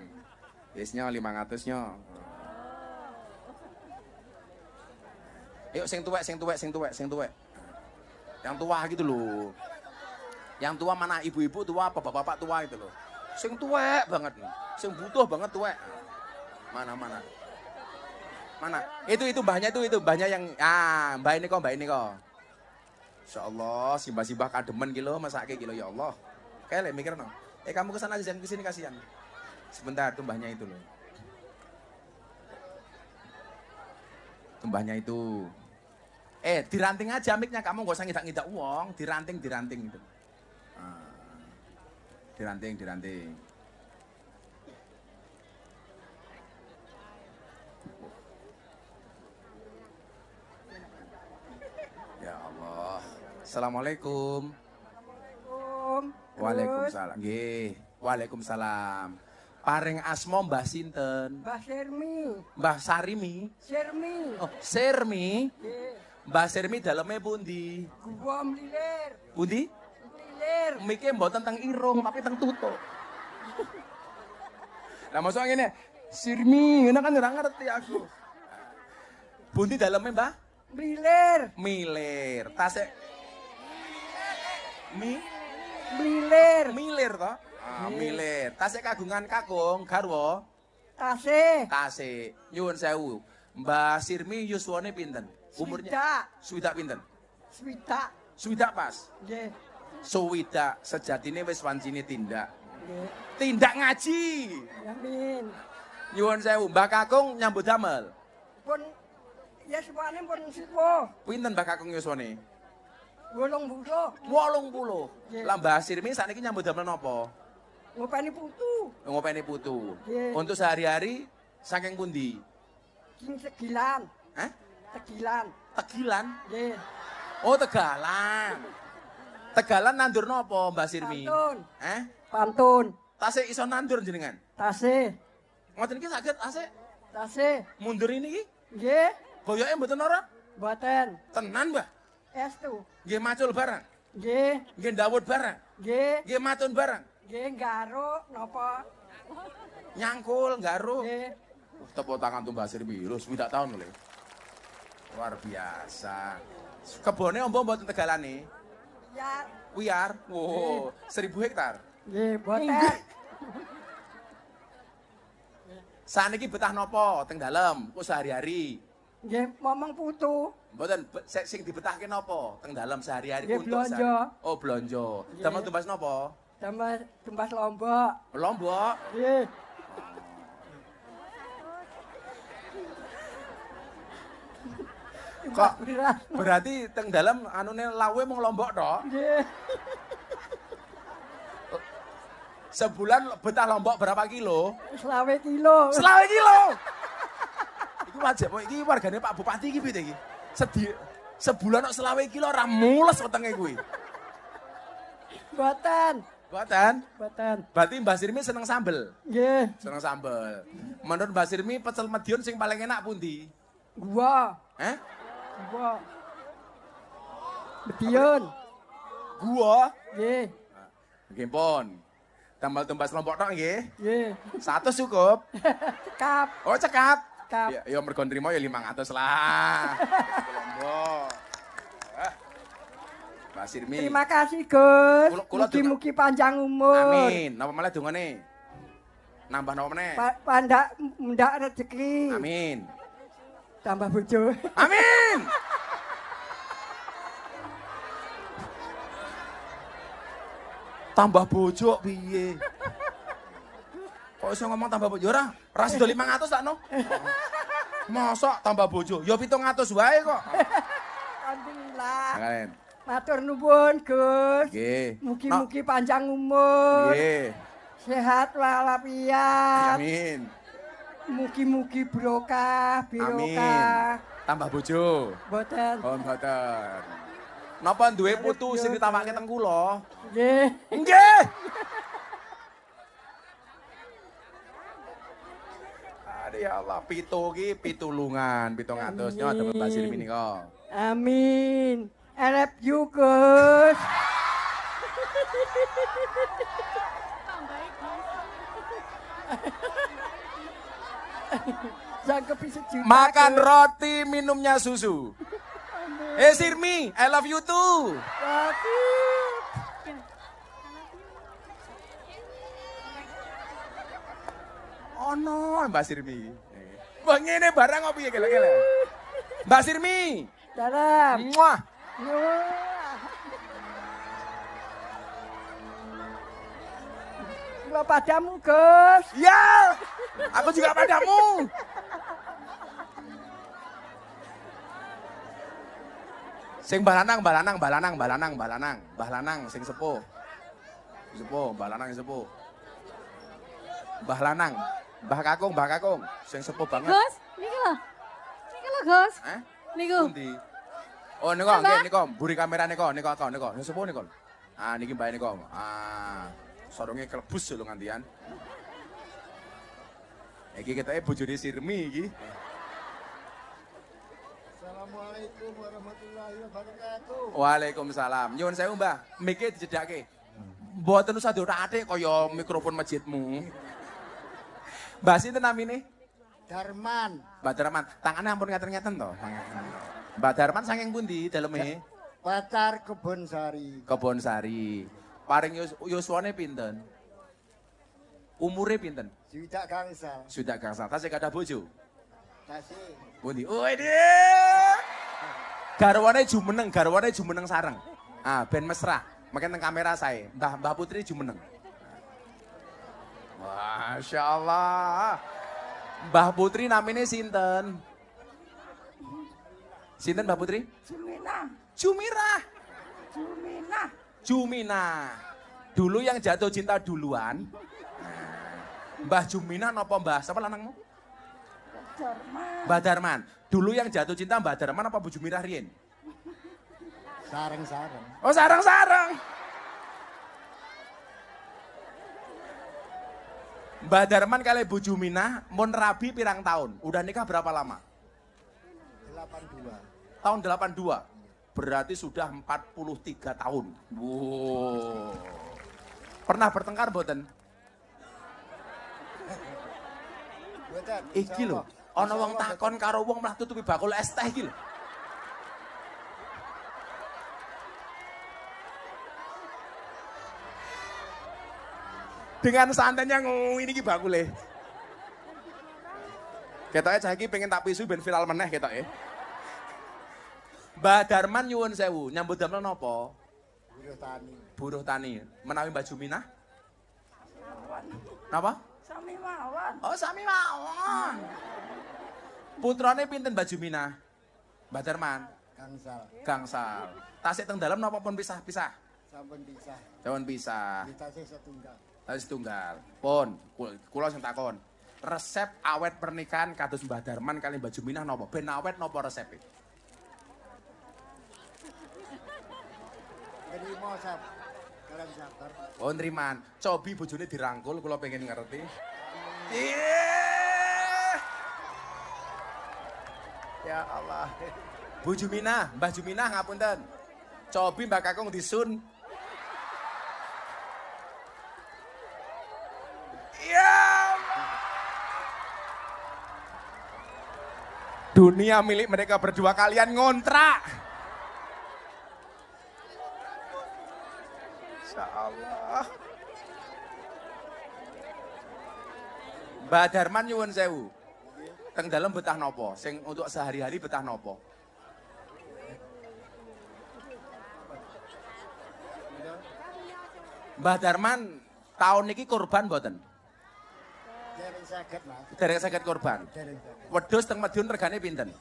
Yesnya 500-nya. Yuk sing tuwek. Yang tua gitu loh. Yang tua mana ibu-ibu tua apa bapak-bapak tua itu loh. Sing tuwek banget nih. Sing butuh banget tuwek. Mana? Itu mbahnya yang mbak ini kok. Insya Allah, simbah-simbah kademen gitu, masake gitu ya Allah. Kayak mikir no. Kamu kesana aja, jangan kesini kasihan. Sebentar, tumbahnya itu loh. Tumbahnya itu. Diranting aja miknya, kamu gak usah ngidak-ngidak uang, diranting itu. Diranting. Ya Allah. Assalamualaikum. Waalaikumsalam. Nggih. Waalaikumsalam. Paring asma Mbah sinten? Mbah Sirmi. Mbah Sarimi. Sirmi. Oh, Sirmi. Nggih. Mbah Sirmi daleme pundi? Gua mlilir. Pundi? Mlilir. Mike mboten teng irung tapi teng tutuk. Lah mosok ngene, Sirmi, ngono kan ora ngerti aku. Pundi daleme Mbah? Mlilir. Milir. Tasik Mlilir. milir toh? Milih. Tasih kagungan kakung garwa. Tasih. Tasih. Nyuwun sewu. Mbah Sirmi yuswane pinten? Umurnya swidak pinten? Swidak. Swidak pas. Nggih. Swidak sejatine wis wancine tindak. Nggih. Tindak ngaji. Amin. Nyuwun sewu, Mbah Kakung nyambut damel. Pun ya sepane pun sepuh. Pinten Mbah Kakung yuswane? 80. 80. Lah Mbah Sirmi sakniki nyambut damel napa? Ngopeni putu. Ngopeni putu. Nggih. Untuk sehari-hari saking pundi? Sing Tegilan. Hah? Tegilan. Tegilan? Nggih. Oh, Tegalan. Tegalan nandur napa Mbah Sirmi? Pantun. Pantun. Pantun. Tasih iso nandur jenengan? Tasih. Ngoten iki saged asik Tasih. mundur ini iki? Nggih. Boyoke mboten ora? Mboten. Tenan, Mbah. Estu. Nggih macul barang. Nggih. Nggih ndawut barang. Nggih. Nggih matun barang. Nggih garuk napa? Nyangkul, garuk. Nggih. Tepuk tangan tuh Mbah Sirmi. Lho, 7 tahun lho. Luar biasa. Kebone ombo mboten tegalane? Ya. Wiar. Wow, 1000 hektar. Nggih, mboten. Saniki betah napa teng dalem? Kok sehari-hari? Nggih, momong putu. Mboten sing dibetahke napa teng dalem sehari-hari Nggih, untuk blonjo. Oh, blonjo. Damel tumbas napa? Damel tumbas lombok. Lombok. Nggih. Kok berarti teng dalem anune lawe mung lombok tok? Nggih. Sebulan betah lombok berapa kilo? 20 kilo. 20 kilo. Iki wajib iki wargane Pak Bupati iki piye iki? Sebulan kok 20 kilo ora mules wetenge kuwi. Mboten. Mboten. Mboten. Berarti Mbah Sirmi seneng sambel. Nggih. Seneng sambel. Menurut Mbah Sirmi pecel Madiun sing paling enak pundi? Gua. Gua. Madiun. Gua. Nggih. Nggih pun. Tambal tumbas lombok tok nggih. Nggih. 100 cukup. Cekap. Oh, cekap. Cekap. Ya mergo nrimo ya 500 lah. Lombok. Mbah Sirmi. Terima kasih, Gus. Kula Mugi-mugi panjang umur. Amin. Napa malah dongane? Nambah napa meneh? Pandak mendak rezeki. Amin. Tambah bojo. Amin. Tambah bojo piye? Kok iso ngomong tambah bojo ora? Ora sida 500 tak no? Mosok tambah bojo? Ya 700 wae kok. Alhamdulillah. Kalian. Matur nuwun, Gus. Nggih. Mugi-mugi panjang umur. Nggih. Sehat walafiat. Amin. Mugi-mugi barokah, Amin. barokah. Tambah bojo. Mboten. Oh, mboten. Napa duwe putu sing ditawake teng kula? Nggih. Nggih. Aduh ya Allah, pitulungan, 700 nyo ada Mbah Sirmi nika. Amin. I love you, Gus. Jangkep sejuta. Makan Gus. roti, minumnya susu. Sirmi, I love you too. Roti. Oh no, Mbak Sirmi. Wah ngene barang kok piye gele-gele. Mbak Sirmi. Dalam. Muah. Kalau padamu, Gus. Ya. Aku juga padamu. Sing balanang, sing sepuh. Sepuh, balanang sepuh. Mbah Lanang, Mbah Kakung, sing sepuh banget. Gus, niki lho. Niki lho, Gus. Niku. Pundi? Oh, niko, nggih niko, buri kamera niko. Sing sepuh niko. Ah, niki mbah niko. Ah, sorongnya kelebus lho ngantian. Iki ketake bojone Sirmi iki. Assalamualaikum warahmatullahi wabarakatuh. Waalaikumsalam. Nyuwun sewu, Mbah. Mike dijedake. Mboten usah diorak-atik kaya mikrofon masjidmu. Mbah sinten namine? Darman, Mbah Darman. Tangane ampun ngaten-ngaten to. Mbah Darman saking pundi daleme? pacar Kebon Sari. Kebon Sari. Paring yuswane pinten? Umure pinten? Sudah gangsal. Sudah gangsal. Tasih kada bojo. Tasih. Pundi? Oh ini. Garwane jumeneng sareng. Ah, ben mesra. Makin teng kamera saya. Mbah Putri jumeneng. Masya Allah. Mbah Putri namanya sinten? Sinten Mbah Putri? Jumina. Dulu yang jatuh cinta duluan. Mbah Jumina napa Mbah? Siapa lanangmu? Mbah Darman. Dulu yang jatuh cinta Mbah Darman apa Bu Jumina riyen? Sareng-sareng. Oh sareng-sareng. Mbah Darman kali Bu Jumina mun rabi pirang tahun? Udah nikah berapa lama? 82. Tahun 82. Berarti sudah 43 tahun. Wow. Pernah bertengkar mboten? Mboten. Iki lho, ana wong takon karo wong malah tutupi bakul es teh iki lho. Dengan santainya ngomong ini bakule. Ketoke cah iki pengen tak pisu ben viral meneh ketoke. Mbah Darman nyuwun sewu, nyambut damel napa? Buruh tani. Buruh tani. Menawi Mbah Juminah? Napa? Sami mawon. Oh, sami mawon. Putrane pinten Mbah Juminah? Mbah Darman? Gangsal. Gangsal. Tasik teng dalem napa pun pisah-pisah? Sampun pisah. Sampun pisah. Tasih setunggal. Tasik tunggal. Pun, kula sing takon. Resep awet pernikahan kados Mbah Darman kali Mbah Juminah napa? Ben awet napa resepe? Terima sab. Kalian sabar. Oh, nriman. Cobi bojone dirangkul kula pengen ngerti. Ya Allah. Bu Juminah, Mbah Juminah ngapunten. Cobi Mbak Kakung disun. Ya Allah. Dunia milik mereka berdua, kalian ngontrak. Insya Allah. Mbak Darman nyuwun sewu. Teng dalem betah nopo? Sing untuk sehari-hari betah nopo? Mbah Darman tahun niki korban mboten? Dereng saged, Mas. Dereng saged korban. Dereng saged. Wedhus teng Madiun regane pinten?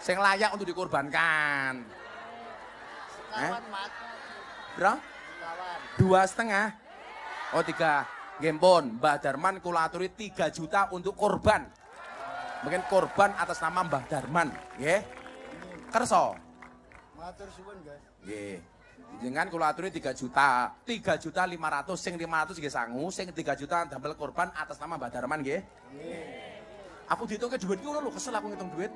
Sing layak untuk dikorbankan. Kawan, Mas. Bro? Kawan. 2,5? Oh 3. Gempon, Mbah Darman kula aturi 3 juta untuk korban. Mungkin korban atas nama Mbah Darman, nggih. Kerso. Matur suwun, Guys. Nggih. Jenengan kula aturi 3 juta. 3.500.000 sing 500 nggih sangu, sing 3 juta damel korban atas nama Mbah Darman nggih. Nggih. Aku dihitungke duit ki ngono lho, kesel aku ngitung duit.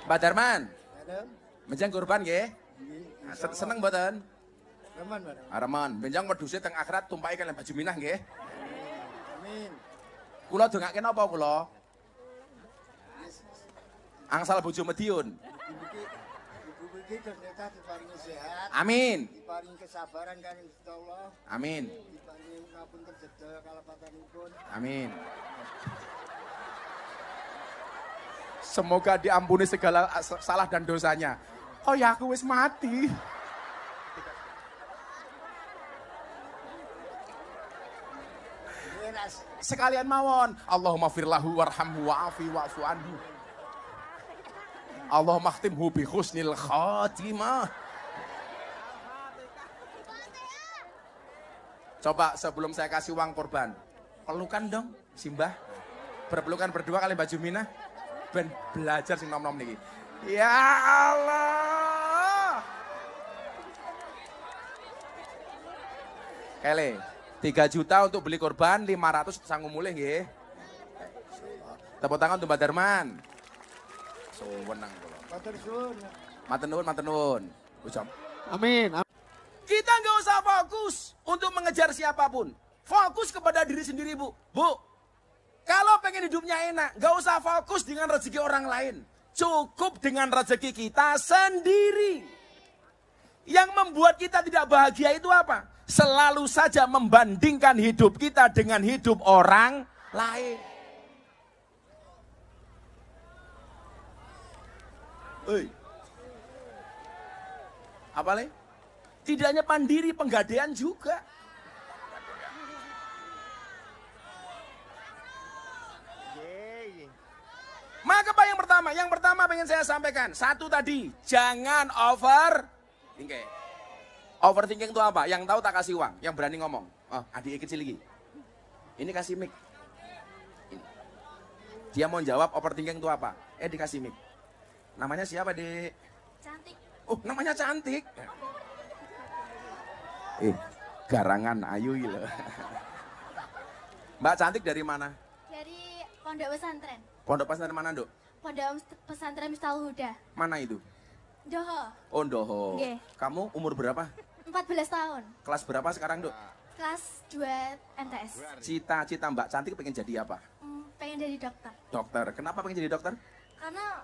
Mbah Darman, Adam. menjang korban nggih. Nggih. Seneng mboten? Reman, Mas. Areman, benjang wedhuse teng akhirat tumpaki kalian Mbah Juminah nggih. Amin. Kula dongake napa kula? Angsal bojo Madiun. Ibu iki ternyata diparingi sehat, Amin. diparingi kesabaran kan insyaallah, Amin. diparingi ngapunten sedaya kalapatanipun. Amin. Semoga diampuni segala salah dan dosanya. Oh ya aku wis mati. Nggih, Mas. Sekalian mawon. Allahumma firlahu warhamhu wa'afi wa'fu anhu. Allahumma khtimhu bi husnil khatimah. Coba sebelum saya kasih uang korban, pelukan dong, Simbah. Berpelukan berdua kali Mbak Juminah. Ben belajar sing nom-nom niki. Ya Allah. Kele, 3 juta untuk beli korban, 500 sanggup mulih nggih. Tepuk tangan untuk Mbak Darman. Suwenang kula. Matur suwun. Matur nuwun. Ujam. Amin. Kita nggak usah fokus untuk mengejar siapapun. Fokus kepada diri sendiri, Bu. Bu, kalau pengen hidupnya enak, nggak usah fokus dengan rezeki orang lain. Cukup dengan rezeki kita sendiri. Yang membuat kita tidak bahagia itu apa? Selalu saja membandingkan hidup kita dengan hidup orang lain. Apa le? Tidak hanya pandiri, penggadean juga. Maka apa yang pertama? Yang pertama pengen saya sampaikan. Satu tadi, jangan overthinking. Overthinking itu apa? Yang tahu tak kasih uang, yang berani ngomong. Oh, adik kecil lagi. Ini kasih mic. Ini. Dia mau jawab overthinking itu apa? Dikasih mic. Namanya siapa, Dek? Cantik. Oh, namanya cantik. Garangan ayu loh. Mbak Cantik dari mana? Dari pondok pesantren. Pondok pesantren mana, Dok? Pondok pesantren Miftahul Huda. Mana itu? Doho. Oh, Doho. Nggih. Kamu umur berapa? 14 tahun. Kelas berapa sekarang, Dok? Kelas 2 MTS. Cita-cita Mbak Cantik pengen jadi apa? Pengen jadi dokter. Dokter. Kenapa pengen jadi dokter? Karena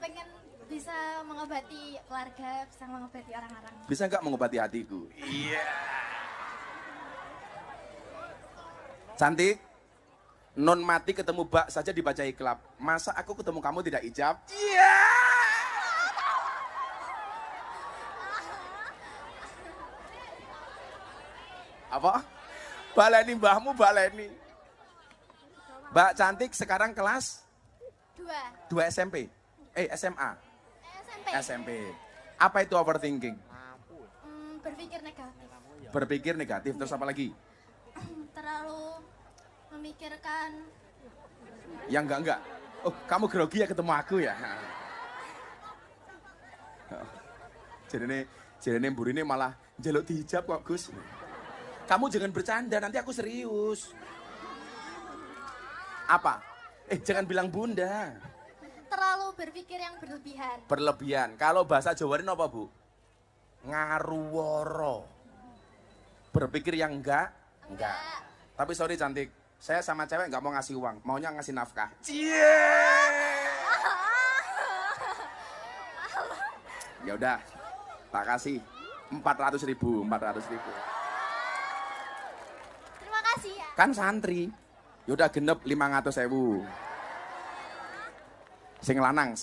pengen bisa mengobati keluarga, bisa mengobati orang-orang. Bisa nggak mengobati hatiku? Iya. Cantik. Non mati ketemu bak saja dibaca iklab. Masa aku ketemu kamu tidak ijab? Iya. Apa? Baleni mbahmu baleni. Mbak Cantik sekarang kelas 2 SMP. SMA. SMP. Apa itu overthinking? Berpikir negatif. Berpikir negatif, terus apa lagi? Terlalu memikirkan. Yang enggak. Oh, kamu grogi ya ketemu aku ya? Jadi burine malah jaluk dihijab kok, Gus. Kamu jangan bercanda, nanti aku serius. Apa? Jangan bilang bunda. Terlalu berpikir yang berlebihan. Berlebihan. Kalau bahasa Jawa ini apa, Bu? Ngaruworo. Berpikir yang enggak. Tapi sorry Cantik, saya sama cewek nggak mau ngasih uang, maunya ngasih nafkah. Ya udah, tak kasih 400.000. Terima kasih ya. Kan santri. Yaudah genep 500.000. Sing lanang,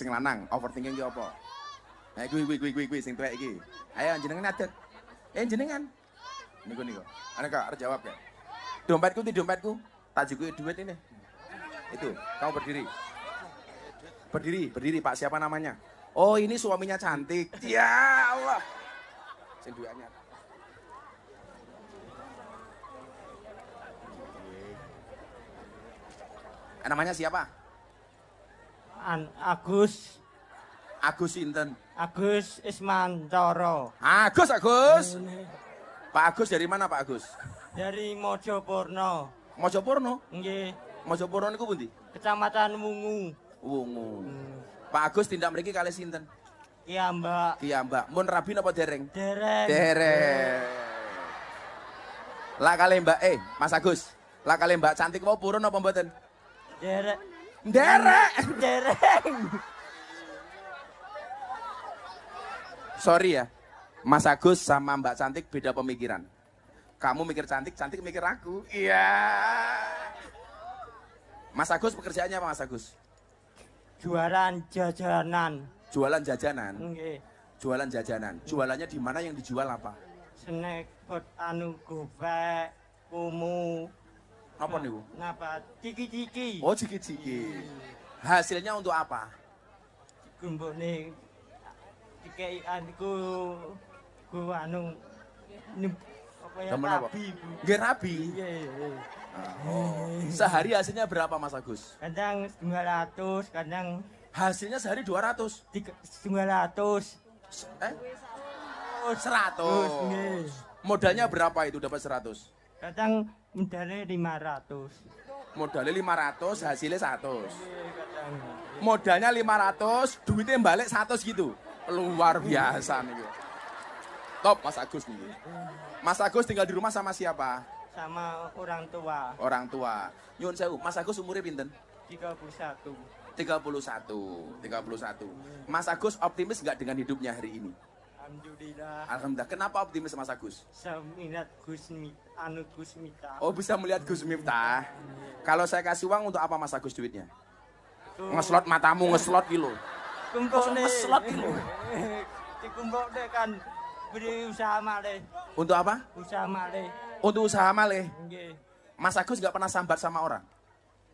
overthinking ki apa? Kuwi sing tuwek iki. Ayo jenengan adet. Jenengan. Niku. Ana kok arep jawab ya. Dompetku. Tajukku duit ini. Itu, kamu berdiri. Berdiri Pak, siapa namanya? Oh, ini suaminya Cantik. Ya Allah. Sing duitnya. Namanya siapa? Agus. Agus sinten? Agus Ismantoro. Agus. Pak Agus dari mana Pak Agus? Dari Mojopurno. Mojopurno? Nggih. Mojopurno niku pundi? Kecamatan Wungu. Pak Agus tindak mriki kalih sinten? Iya, Mbak. Iya, Mbak. Mun rabi napa dereng? Dereng. Lah kalih Mbak Mas Agus. Lah kalih Mbak Cantik mau purun apa mboten? Dereng. Sorry ya. Mas Agus sama Mbak Cantik beda pemikiran. Kamu mikir Cantik, Cantik mikir aku. Iya. Mas Agus pekerjaannya apa Mas Agus? Jualan jajanan. Jualan jajanan. Nggih. Jualan jajanan. Jualannya di mana, yang dijual apa? Snack gobek, kumu. Apa niku? Napa? Ciki-ciki. Oh, ciki-ciki. Hasilnya untuk apa? Gumbone dikei anku apa ya? Temen apa? Rabi. Nggih rabi. Iya. Sehari hasilnya berapa Mas Agus? Kadang 200, kadang Hasilnya sehari 200. 200. 100. Nggih. Modalnya berapa itu dapat 100? Kadang modalnya 500. Modalnya 500, hasilnya 100. Kadang. Modalnya 500, duitnya balik 100 gitu. Luar biasa nih. Top Mas Agus nih. Mas Agus tinggal di rumah sama siapa? Sama orang tua. Orang tua. Nyun sewu, Mas Agus umurnya pinten? 31. 31. Mas Agus optimis nggak dengan hidupnya hari ini? Alhamdulillah. Alhamdulillah. Kenapa optimis Mas Agus? Saya minat Gus Miftah. Oh, bisa melihat Gus Miftah. Kalau saya kasih uang untuk apa Mas Agus duitnya? Ngeslot matamu, ngeslot gitu. Kumpul nih. Ngeslot gitu. Dikumpul deh kan. Beri usaha malih. Untuk apa? Usaha malih. Untuk usaha malih. Nggih. Mas Agus nggak pernah sambat sama orang?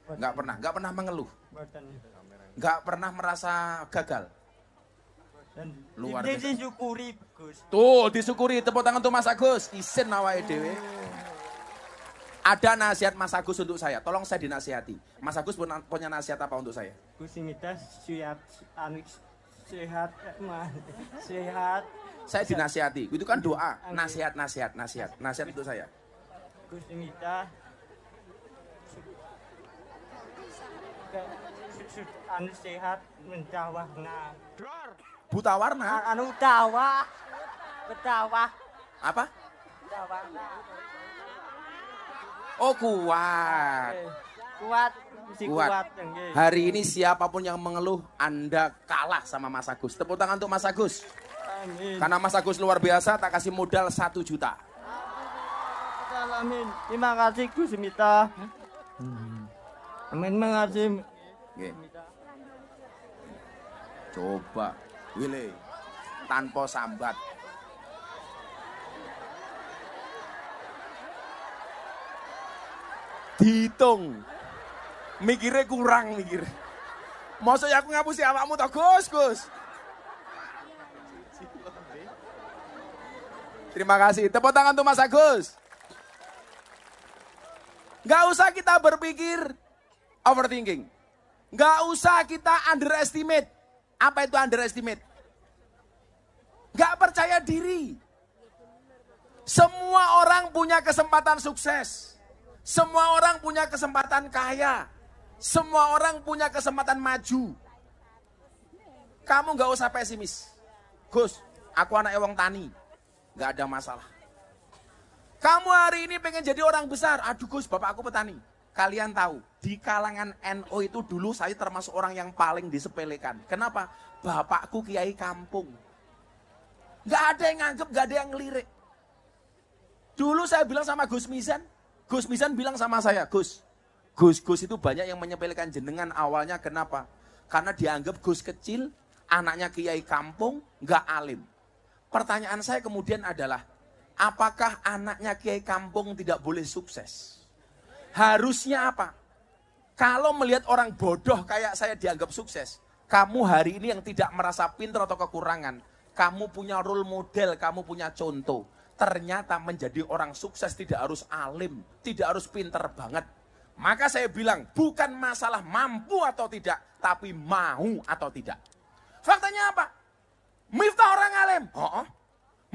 Nggak pernah mengeluh? Mboten. Nggak pernah merasa gagal? Dan Luar ini biasa. disyukuri Gus. Tuh, disyukuri. Tepuk tangan untuk Mas Agus. Isin awake dhewe. Ada nasihat Mas Agus untuk saya. Tolong saya dinasihati. Mas Agus punya nasihat apa untuk saya? Gus Miftah sehat, sehat. Saya dinasihati. Itu kan doa. Nasihat untuk saya. Gus Miftah sehat mencawarna. Buta warna. Anu tawah. Betawah. Apa? Tawarna. Oh, kuat. Kuat, mesti Kuat. kuat. Nggih. Hari ini siapapun yang mengeluh, Anda kalah sama Mas Agus. Tepuk tangan untuk Mas Agus. Amin. Karena Mas Agus luar biasa, tak kasih modal 1 juta. Amin. Terima kasih Gus Miftah. Amin, mengasih. Nggih. Coba, Willy, tanpa sambat. Dihitung. Mikirnya kurang, mikir. Maksudnya aku ngapusi awakmu toh, Gus. Terima kasih. Tepuk tangan untuk Mas Agus. Nggak usah kita berpikir overthinking. Nggak usah kita underestimate. Apa itu underestimate? Nggak percaya diri. Semua orang punya kesempatan sukses. Semua orang punya kesempatan kaya. Semua orang punya kesempatan maju. Kamu nggak usah pesimis. Gus, aku anak wong tani. Nggak ada masalah. Kamu hari ini pengen jadi orang besar. Aduh Gus, bapak aku petani. Kalian tahu, di kalangan NU itu dulu saya termasuk orang yang paling disepelekan. Kenapa? Bapakku kiai kampung. Nggak ada yang nganggep, nggak ada yang ngelirik. Dulu saya bilang sama Gus Mizan bilang sama saya, Gus itu banyak yang menyepelekan jenengan awalnya. Kenapa? Karena dianggap Gus kecil, anaknya kiai kampung, nggak alim. Pertanyaan saya kemudian adalah, apakah anaknya kiai kampung tidak boleh sukses? Harusnya apa? Kalau melihat orang bodoh kayak saya dianggap sukses, kamu hari ini yang tidak merasa pintar atau kekurangan, kamu punya role model, kamu punya contoh. Ternyata menjadi orang sukses tidak harus alim, tidak harus pintar banget. Maka saya bilang, bukan masalah mampu atau tidak, tapi mau atau tidak. Faktanya apa? Miftah orang alim.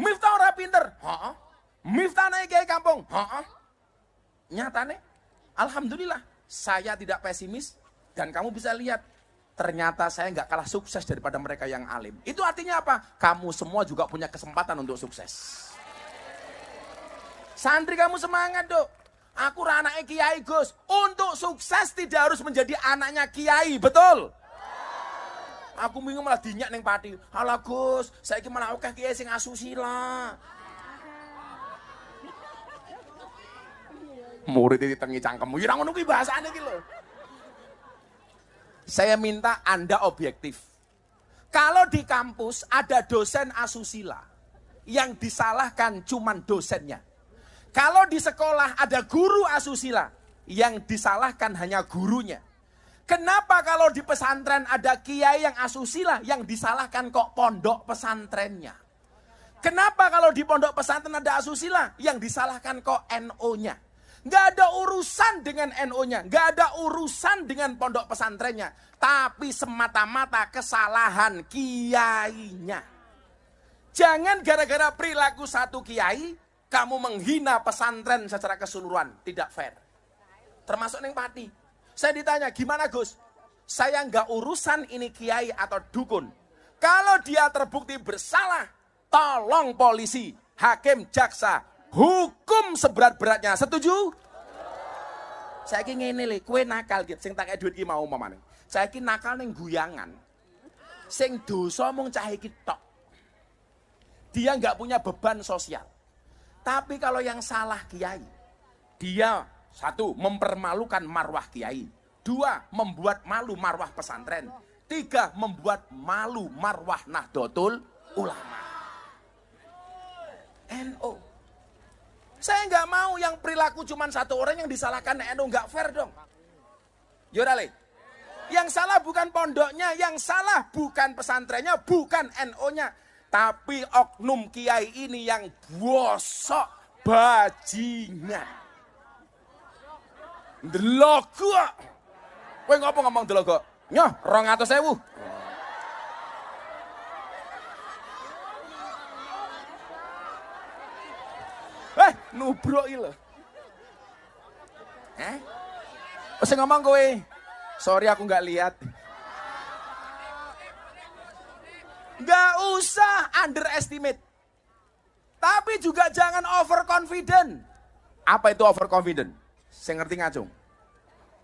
Miftah orang pinter. Miftah naik kiai kampung. Nyatanya, alhamdulillah, saya tidak pesimis dan kamu bisa lihat, ternyata saya nggak kalah sukses daripada mereka yang alim. Itu artinya apa? Kamu semua juga punya kesempatan untuk sukses. Santri kamu semangat dok. Aku anaknya kiai Gus. Untuk sukses tidak harus menjadi anaknya kiai, betul? Aku bingung malah dinyak neng pati. Halah Gus, saya malah akeh kiai sing asusila. Murid itu tengi cangkemmu. Ya ngono kuwi bahasane iki lho. Saya minta Anda objektif. Kalau di kampus ada dosen asusila, yang disalahkan cuman dosennya. Kalau di sekolah ada guru asusila, yang disalahkan hanya gurunya. Kenapa kalau di pesantren ada kiai yang asusila, yang disalahkan kok pondok pesantrennya? Kenapa kalau di pondok pesantren ada asusila, yang disalahkan kok NO-nya? Nggak ada urusan dengan NO-nya, nggak ada urusan dengan pondok pesantrennya, tapi semata-mata kesalahan kiainya. Jangan gara-gara perilaku satu kiai, kamu menghina pesantren secara keseluruhan. Tidak fair. Termasuk neng pati. Saya ditanya, gimana Gus? Saya nggak urusan ini kiai atau dukun. Kalau dia terbukti bersalah, tolong polisi, hakim, jaksa, hukum seberat-beratnya. Setuju? Saya ingin ngene le, kue nakal gitu, sing tak duit ki mau mamane. Cah iki nakal ning guyangan. Sing dosa mung cah iki tok. Dia nggak punya beban sosial. Tapi kalau yang salah kiai, dia satu, mempermalukan marwah kiai. Dua, membuat malu marwah pesantren. Tiga, membuat malu marwah Nahdlatul Ulama. NU. Saya nggak mau yang perilaku cuma satu orang yang disalahkan NU, nggak fair dong. Yorale. Yang salah bukan pondoknya, yang salah bukan pesantrennya, bukan NU-nya. Tapi oknum kiai ini yang bosok bajingan. Delogo. Kowe ngopo ngomong delogo? Nyoh, 200.000. Nubruk iki lho. Wis ngomong kowe. Sorry aku nggak lihat. Nggak usah underestimate. Tapi juga jangan overconfident. Apa itu overconfident? Saya ngerti ngacung.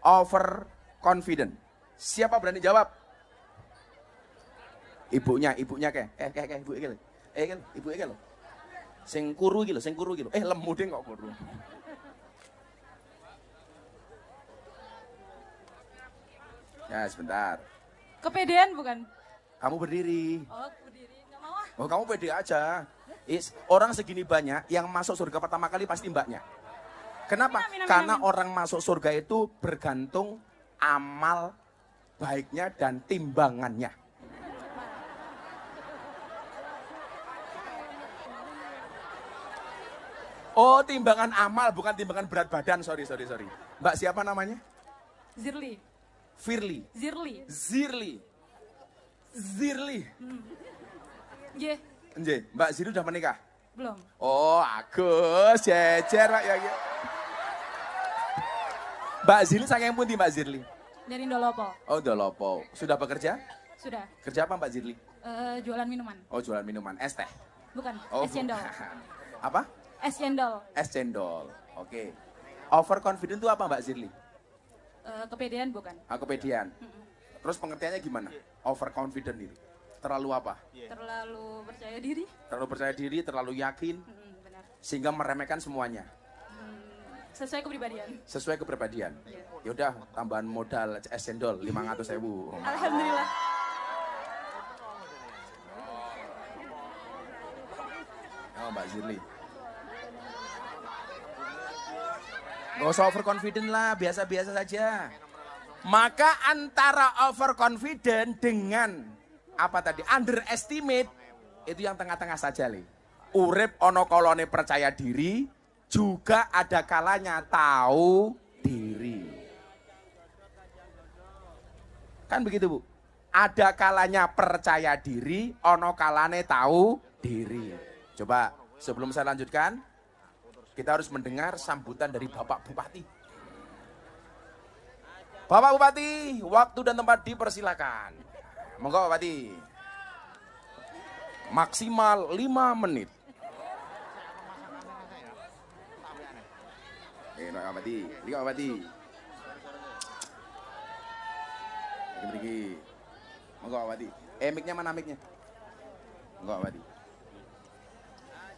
Overconfident. Siapa berani jawab? Ibunya ke. Ibu iki lho. Ibu iki lho. Sing kuru iki lho, lemu deh kok kuru. Ya, sebentar. Kepedean bukan? Kamu berdiri. Oh, berdiri. Nggak mau ah. Oh, kamu pede aja. Orang segini banyak, yang masuk surga pertama kali pasti mbaknya. Kenapa? Karena orang masuk surga itu bergantung amal baiknya dan timbangannya. Oh, timbangan amal, bukan timbangan berat badan. Sorry. Mbak siapa namanya? Zirli. Firly. Zirli. Zirli. Nggih, Nggih, Mbak Zirli udah menikah? belum. Oh, agus, jejer Pak ya. Mbak Zirli saking pundi Mbak Zirli? Dari Ndolopo. Oh, Ndolopo. Sudah bekerja? Sudah. Kerja apa Mbak Zirli? Jualan minuman. Oh, jualan minuman. Es teh? Bukan, Oh. es cendol. Apa? Es cendol. Es cendol. Oke. Overconfident itu apa Mbak Zirli? Kepedean bukan. Kepedean. Terus pengertiannya gimana? Overconfident itu. Terlalu apa? Terlalu percaya diri. Terlalu percaya diri, terlalu yakin, Benar. sehingga meremehkan semuanya. Sesuai kepribadian. Sesuai kepribadian. Yaudah, tambahan modal es cendol 500.000. Alhamdulillah. Oh, Mbak Zirli. Gak usah overconfident lah, biasa-biasa saja. Maka antara overconfident dengan apa tadi? Underestimate, itu yang tengah-tengah saja, Le. Urip ono kolone percaya diri, juga ada kalanya tahu diri. Kan begitu, Bu? Ada kalanya percaya diri, ono kalane tahu diri. Coba sebelum saya lanjutkan, kita harus mendengar sambutan dari Bapak Bupati. Bapak Bupati, waktu dan tempat dipersilakan. Monggo Bupati. Maksimal 5 menit. Pak Bupati, Pak Bupati. Pergi. Monggo Bupati. Mic-nya mana mic-nya? Monggo Bupati.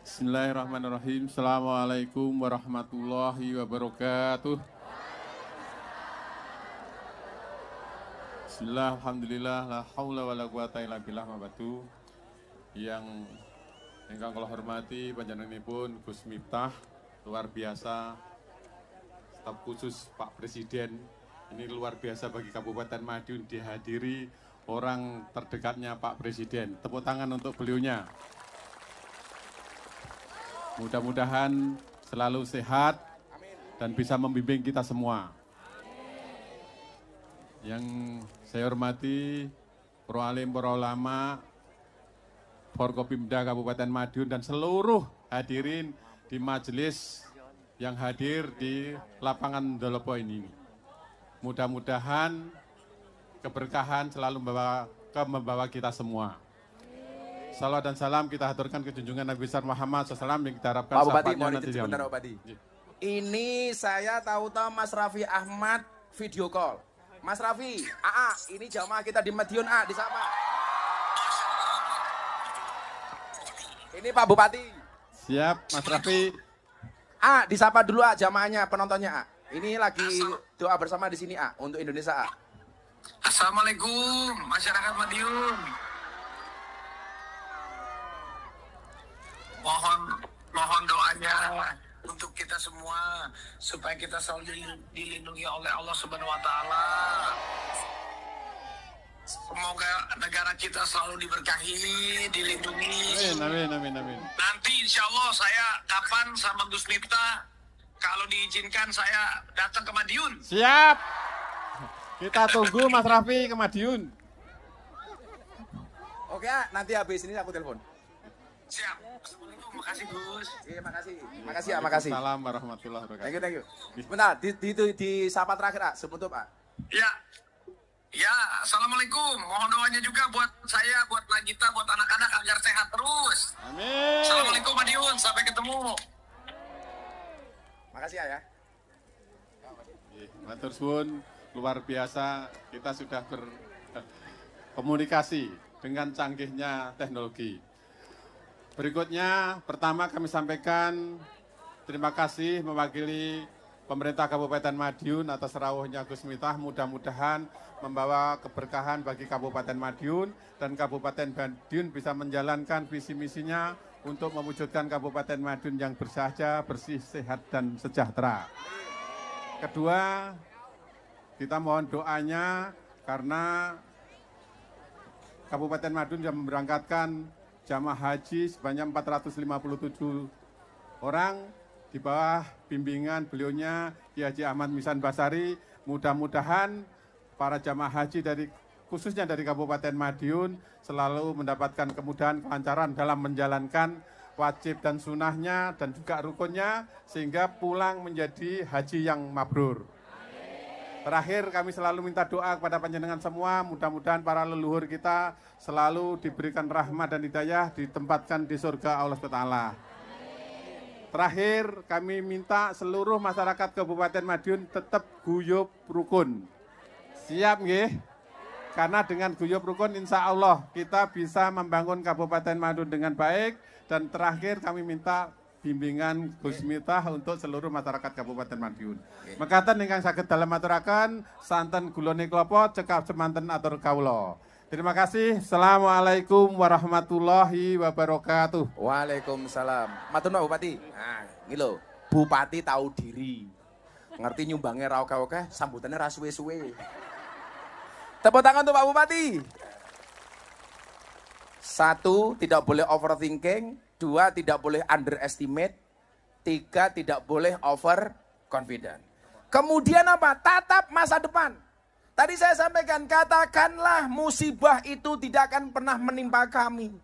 Bismillahirrahmanirrahim. Assalamualaikum warahmatullahi wabarakatuh. Bismillah, alhamdulillah, la haula wa la quwata illa billah mabatu. Yang ingkang kula hormati panjenenganipun Gus Miftah, luar biasa. Staf khusus Pak Presiden, ini luar biasa bagi Kabupaten Madiun dihadiri orang terdekatnya Pak Presiden. Tepuk tangan untuk beliaunya. Mudah-mudahan selalu sehat dan bisa membimbing kita semua. Yang saya hormati para alim, para ulama, Forkopimda Kabupaten Madiun dan seluruh hadirin di majelis yang hadir di lapangan Ndolopo ini. Mudah-mudahan keberkahan selalu membawa kita semua. Salawat dan salam kita haturkan ke junjungan Nabi besar Muhammad SAW yang kita harapkan Pak Bupati, syafaatnya mohon nanti izin sebentar Pak Bupati. Iya. Ini saya tahu-tahu Mas Raffi Ahmad video call. Mas Raffi, AA, ini jamaah kita di Madiun, A, disapa. Ini Pak Bupati. Siap, Mas Raffi. A, disapa dulu A, jamaahnya, penontonnya A. Ini lagi doa bersama di sini A, untuk Indonesia A. Assalamualaikum masyarakat Madiun. Mohon doanya untuk kita semua supaya kita selalu dilindungi oleh Allah Subhanahu wa taala. Semoga negara kita selalu diberkahi, dilindungi. Amin. Nanti insya Allah saya kapan sama Gus Miftah, kalau diizinkan saya datang ke Madiun. Siap. Kita tunggu Mas Raffi ke Madiun. Oke A, nanti habis ini aku telepon. Siap. Assalamualaikum, makasih Gus. Iya, makasih. Makasih A, makasih. Assalamualaikum warahmatullahi wabarakatuh. Thank you. Bentar, di sapa terakhir A, sebentar A. Ya, Assalamualaikum. Mohon doanya juga buat saya, buat Nagita, buat anak-anak agar sehat terus. Amin. Assalamualaikum Madiun, sampai ketemu. Makasih A ya. Matur suwun, luar biasa kita sudah berkomunikasi dengan canggihnya teknologi. Berikutnya, pertama kami sampaikan terima kasih mewakili pemerintah Kabupaten Madiun atas rawuhnya Gus Miftah, mudah-mudahan membawa keberkahan bagi Kabupaten Madiun dan Kabupaten Madiun bisa menjalankan visi misinya untuk mewujudkan Kabupaten Madiun yang bersahaja, bersih, sehat, dan sejahtera. Kedua, kita mohon doanya karena Kabupaten Madiun yang memberangkatkan jamaah haji sebanyak 457 orang di bawah bimbingan beliaunya Ki Haji Ahmad Misan Basari. Mudah-mudahan para jamaah haji khususnya dari Kabupaten Madiun selalu mendapatkan kemudahan, kelancaran dalam menjalankan wajib dan sunahnya dan juga rukunnya sehingga pulang menjadi haji yang mabrur. Terakhir kami selalu minta doa kepada panjenengan semua, mudah-mudahan para leluhur kita selalu diberikan rahmat dan hidayah, ditempatkan di surga Allah SWT. Terakhir kami minta seluruh masyarakat Kabupaten Madiun tetap guyub rukun. Siap nggih? Karena dengan guyub rukun insya Allah kita bisa membangun Kabupaten Madiun dengan baik. Dan terakhir kami minta bimbingan Gus Miftah untuk seluruh masyarakat Kabupaten Madiun. Mekaten ingkang saged dalem aturaken santen gulone klapa cekap semanten atur kawula. Terima kasih. Assalamualaikum warahmatullahi wabarakatuh. Waalaikumsalam. Matur nuwun Bupati. Nah, iki lho, Bupati tahu diri. Ngerti nyumbangnya ra oke-oke, sambutannya ra suwe-suwe. Tepuk tangan untuk Pak Bupati. 1, tidak boleh overthinking. 2, tidak boleh underestimate. 3, tidak boleh over confident. Kemudian apa? Tatap masa depan. Tadi saya sampaikan, katakanlah musibah itu tidak akan pernah menimpa kami.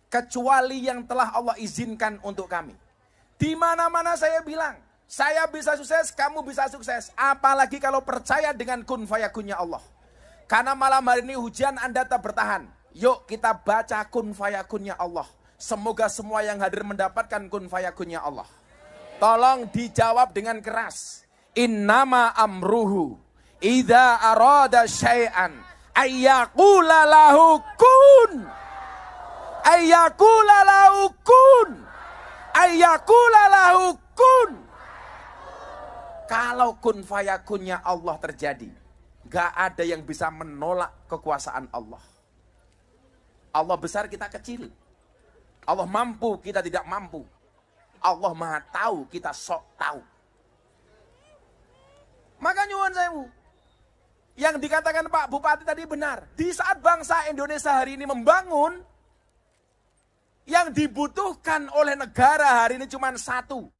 Kecuali yang telah Allah izinkan untuk kami. Di mana-mana saya bilang, saya bisa sukses, kamu bisa sukses. Apalagi kalau percaya dengan kun fayakunnya Allah. Karena malam hari ini hujan Anda tetap bertahan. Yuk kita baca kun fayakunnya Allah. Semoga semua yang hadir mendapatkan kun fayakunnya Allah. Tolong dijawab dengan keras. Innama amruhu idza arada syai'an ayyaqula lahu kun. Ayyaqula lahu kun. Ayyaqula lahu kun. Kalau kun fayakunnya Allah terjadi, gak ada yang bisa menolak kekuasaan Allah. Allah besar, kita kecil. Allah mampu, kita tidak mampu. Allah maha tahu, kita sok tahu. Maka nyuwun sewu, yang dikatakan Pak Bupati tadi benar. Di saat bangsa Indonesia hari ini membangun, yang dibutuhkan oleh negara hari ini cuma satu.